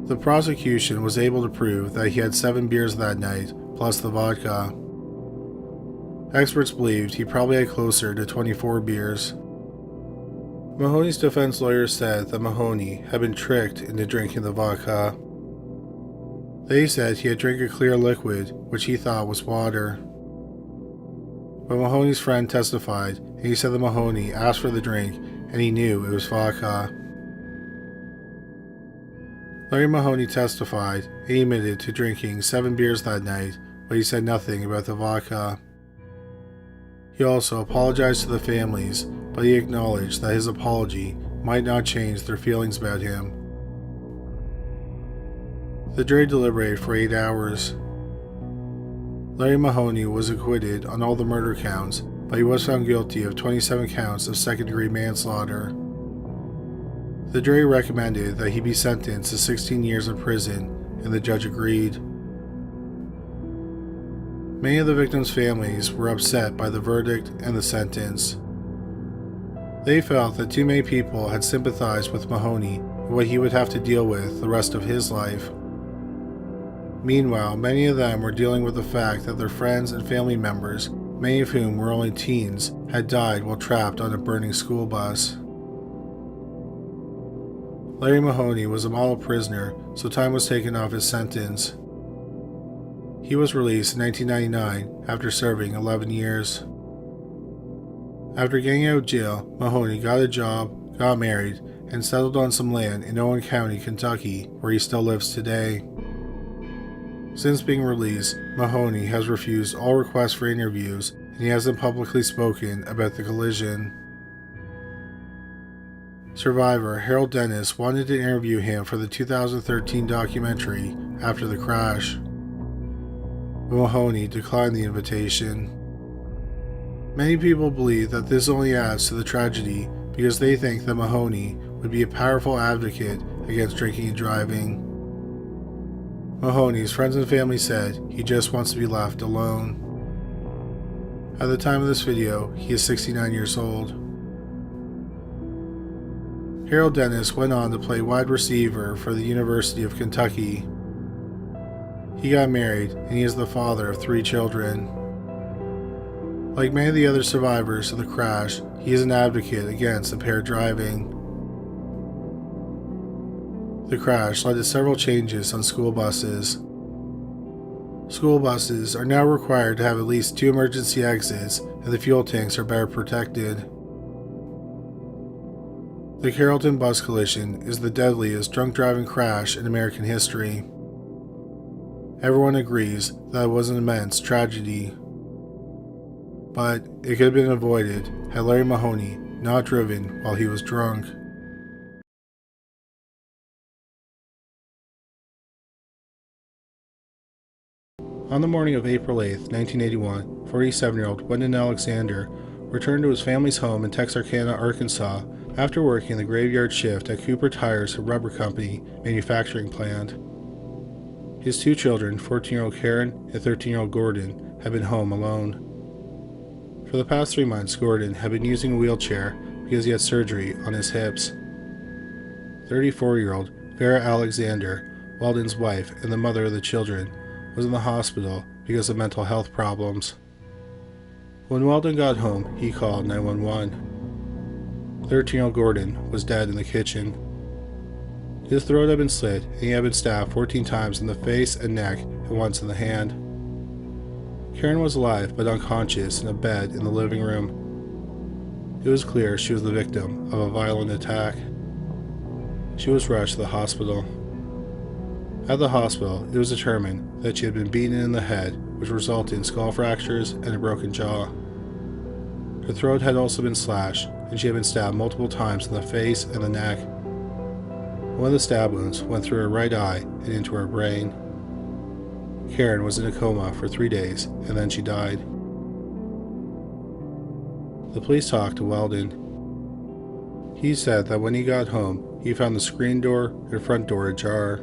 The prosecution was able to prove that he had 7 beers that night, plus the vodka. Experts believed he probably had closer to 24 beers. Mahoney's defense lawyer said that Mahoney had been tricked into drinking the vodka. They said he had drank a clear liquid, which he thought was water. But Mahoney's friend testified, and he said that Mahoney asked for the drink, and he knew it was vodka. Larry Mahoney testified, and he admitted to drinking 7 beers that night, but he said nothing about the vodka. He also apologized to the families, but he acknowledged that his apology might not change their feelings about him. The jury deliberated for 8 hours. Larry Mahoney was acquitted on all the murder counts, but he was found guilty of 27 counts of second-degree manslaughter. The jury recommended that he be sentenced to 16 years in prison, and the judge agreed. Many of the victims' families were upset by the verdict and the sentence. They felt that too many people had sympathized with Mahoney and what he would have to deal with the rest of his life. Meanwhile, many of them were dealing with the fact that their friends and family members, many of whom were only teens, had died while trapped on a burning school bus. Larry Mahoney was a model prisoner, so time was taken off his sentence. He was released in 1999 after serving 11 years. After getting out of jail, Mahoney got a job, got married, and settled on some land in Owen County, Kentucky, where he still lives today. Since being released, Mahoney has refused all requests for interviews, and he hasn't publicly spoken about the collision. Survivor Harold Dennis wanted to interview him for the 2013 documentary After the Crash, but Mahoney declined the invitation. Many people believe that this only adds to the tragedy because they think that Mahoney would be a powerful advocate against drinking and driving. Mahoney's friends and family said he just wants to be left alone. At the time of this video, he is 69 years old. Harold Dennis went on to play wide receiver for the University of Kentucky. He got married, and he is the father of 3 children. Like many of the other survivors of the crash, he is an advocate against impaired driving. The crash led to several changes on school buses. School buses are now required to have at least 2 emergency exits, and the fuel tanks are better protected. The Carrollton bus collision is the deadliest drunk driving crash in American history. Everyone agrees that it was an immense tragedy. But it could have been avoided had Larry Mahoney not driven while he was drunk. On the morning of April 8, 1981, 47-year-old Wyndon Alexander returned to his family's home in Texarkana, Arkansas, after working the graveyard shift at Cooper Tires Rubber Company manufacturing plant. His 2 children, 14-year-old Karen and 13-year-old Gordon, had been home alone. For the past 3 months, Gordon had been using a wheelchair because he had surgery on his hips. 34-year-old Vera Alexander, Weldon's wife and the mother of the children, was in the hospital because of mental health problems. When Weldon got home, he called 911. 13-year-old Gordon was dead in the kitchen. His throat had been slit and he had been stabbed 14 times in the face and neck and once in the hand. Karen was alive but unconscious in a bed in the living room. It was clear she was the victim of a violent attack. She was rushed to the hospital. At the hospital, it was determined that she had been beaten in the head, which resulted in skull fractures and a broken jaw. Her throat had also been slashed, and she had been stabbed multiple times in the face and the neck. One of the stab wounds went through her right eye and into her brain. Karen was in a coma for 3 days, and then she died. The police talked to Weldon. He said that when he got home, he found the screen door and front door ajar.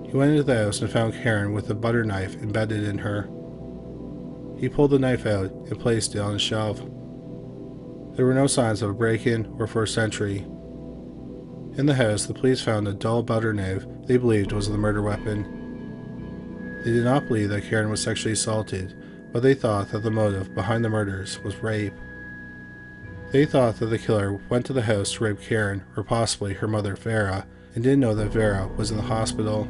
He went into the house and found Karen with a butter knife embedded in her. He pulled the knife out and placed it on a shelf. There were no signs of a break-in or forced entry. In the house, the police found a dull butter knife they believed was the murder weapon. They did not believe that Karen was sexually assaulted, but they thought that the motive behind the murders was rape. They thought that the killer went to the house to rape Karen or possibly her mother Vera, and didn't know that Vera was in the hospital.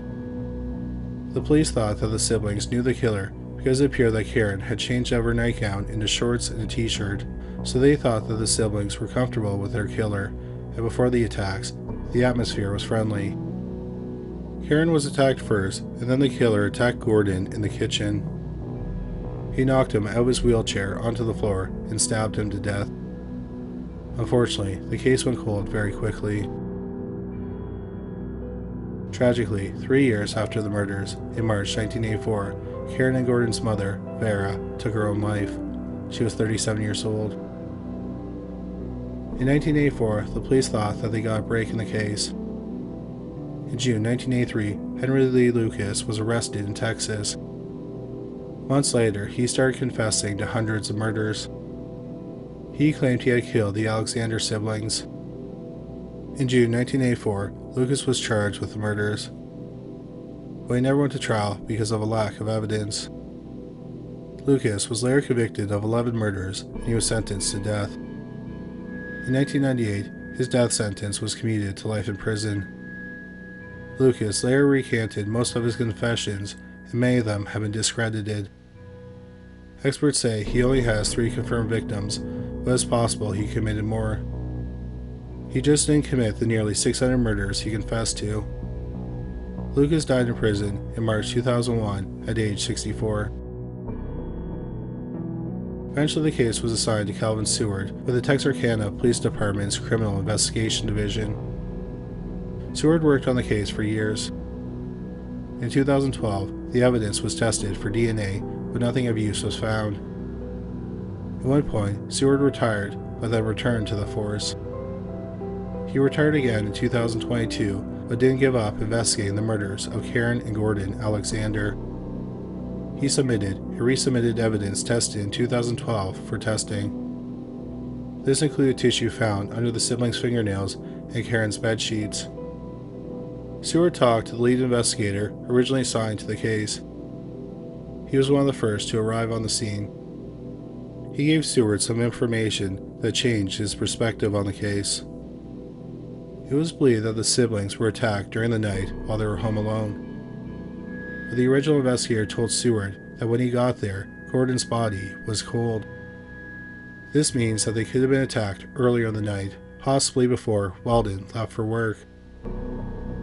The police thought that the siblings knew the killer because it appeared that Karen had changed out of her nightgown into shorts and a t-shirt, so they thought that the siblings were comfortable with their killer, and before the attacks, the atmosphere was friendly. Karen was attacked first, and then the killer attacked Gordon in the kitchen. He knocked him out of his wheelchair onto the floor and stabbed him to death. Unfortunately, the case went cold very quickly. Tragically, 3 years after the murders, in March 1984, Karen and Gordon's mother, Vera, took her own life. She was 37 years old. In 1984, the police thought that they got a break in the case. In June 1983, Henry Lee Lucas was arrested in Texas. Months later, he started confessing to hundreds of murders. He claimed he had killed the Alexander siblings. In June 1984, Lucas was charged with the murders. but he never went to trial because of a lack of evidence. Lucas was later convicted of 11 murders and he was sentenced to death. In 1998, his death sentence was commuted to life in prison. Lucas later recanted most of his confessions, and many of them have been discredited. Experts say he only has 3 confirmed victims, but it's possible he committed more. He just didn't commit the nearly 600 murders he confessed to. Lucas died in prison in March 2001 at age 64. Eventually the case was assigned to Calvin Seward with the Texarkana Police Department's Criminal Investigation Division. Seward worked on the case for years. In 2012, the evidence was tested for DNA, but nothing of use was found. At one point, Seward retired, but then returned to the force. He retired again in 2022, but didn't give up investigating the murders of Karen and Gordon Alexander. He submitted and resubmitted evidence tested in 2012 for testing. This included tissue found under the siblings' fingernails and Karen's bed sheets. Seward talked to the lead investigator originally assigned to the case. He was one of the first to arrive on the scene. He gave Seward some information that changed his perspective on the case. It was believed that the siblings were attacked during the night while they were home alone. But the original investigator told Seward that when he got there, Gordon's body was cold. This means that they could have been attacked earlier in the night, possibly before Weldon left for work.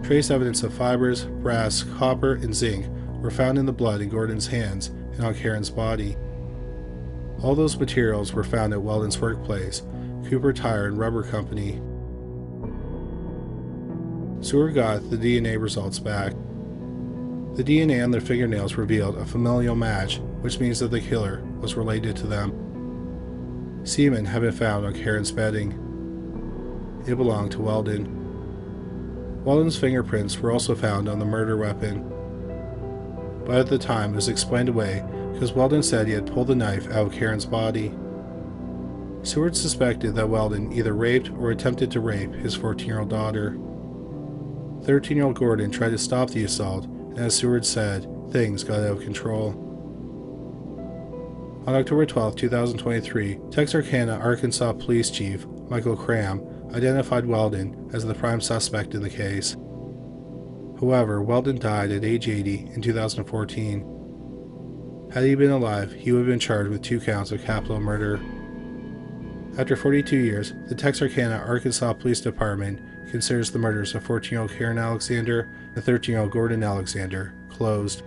Trace evidence of fibers, brass, copper, and zinc were found in the blood in Gordon's hands and on Karen's body. All those materials were found at Weldon's workplace, Cooper Tire and Rubber Company. Seward got the DNA results back. The DNA on their fingernails revealed a familial match, which means that the killer was related to them. Semen had been found on Karen's bedding. It belonged to Weldon. Weldon's fingerprints were also found on the murder weapon, but at the time it was explained away because Weldon said he had pulled the knife out of Karen's body. Seward suspected that Weldon either raped or attempted to rape his 14-year-old daughter. 13-year-old Gordon tried to stop the assault, and as Seward said, things got out of control. On October 12, 2023, Texarkana, Arkansas Police Chief Michael Cram identified Weldon as the prime suspect in the case. However, Weldon died at age 80 in 2014. Had he been alive, he would have been charged with 2 counts of capital murder. After 42 years, the Texarkana, Arkansas Police Department considers the murders of 14-year-old Karen Alexander and 13-year-old Gordon Alexander closed.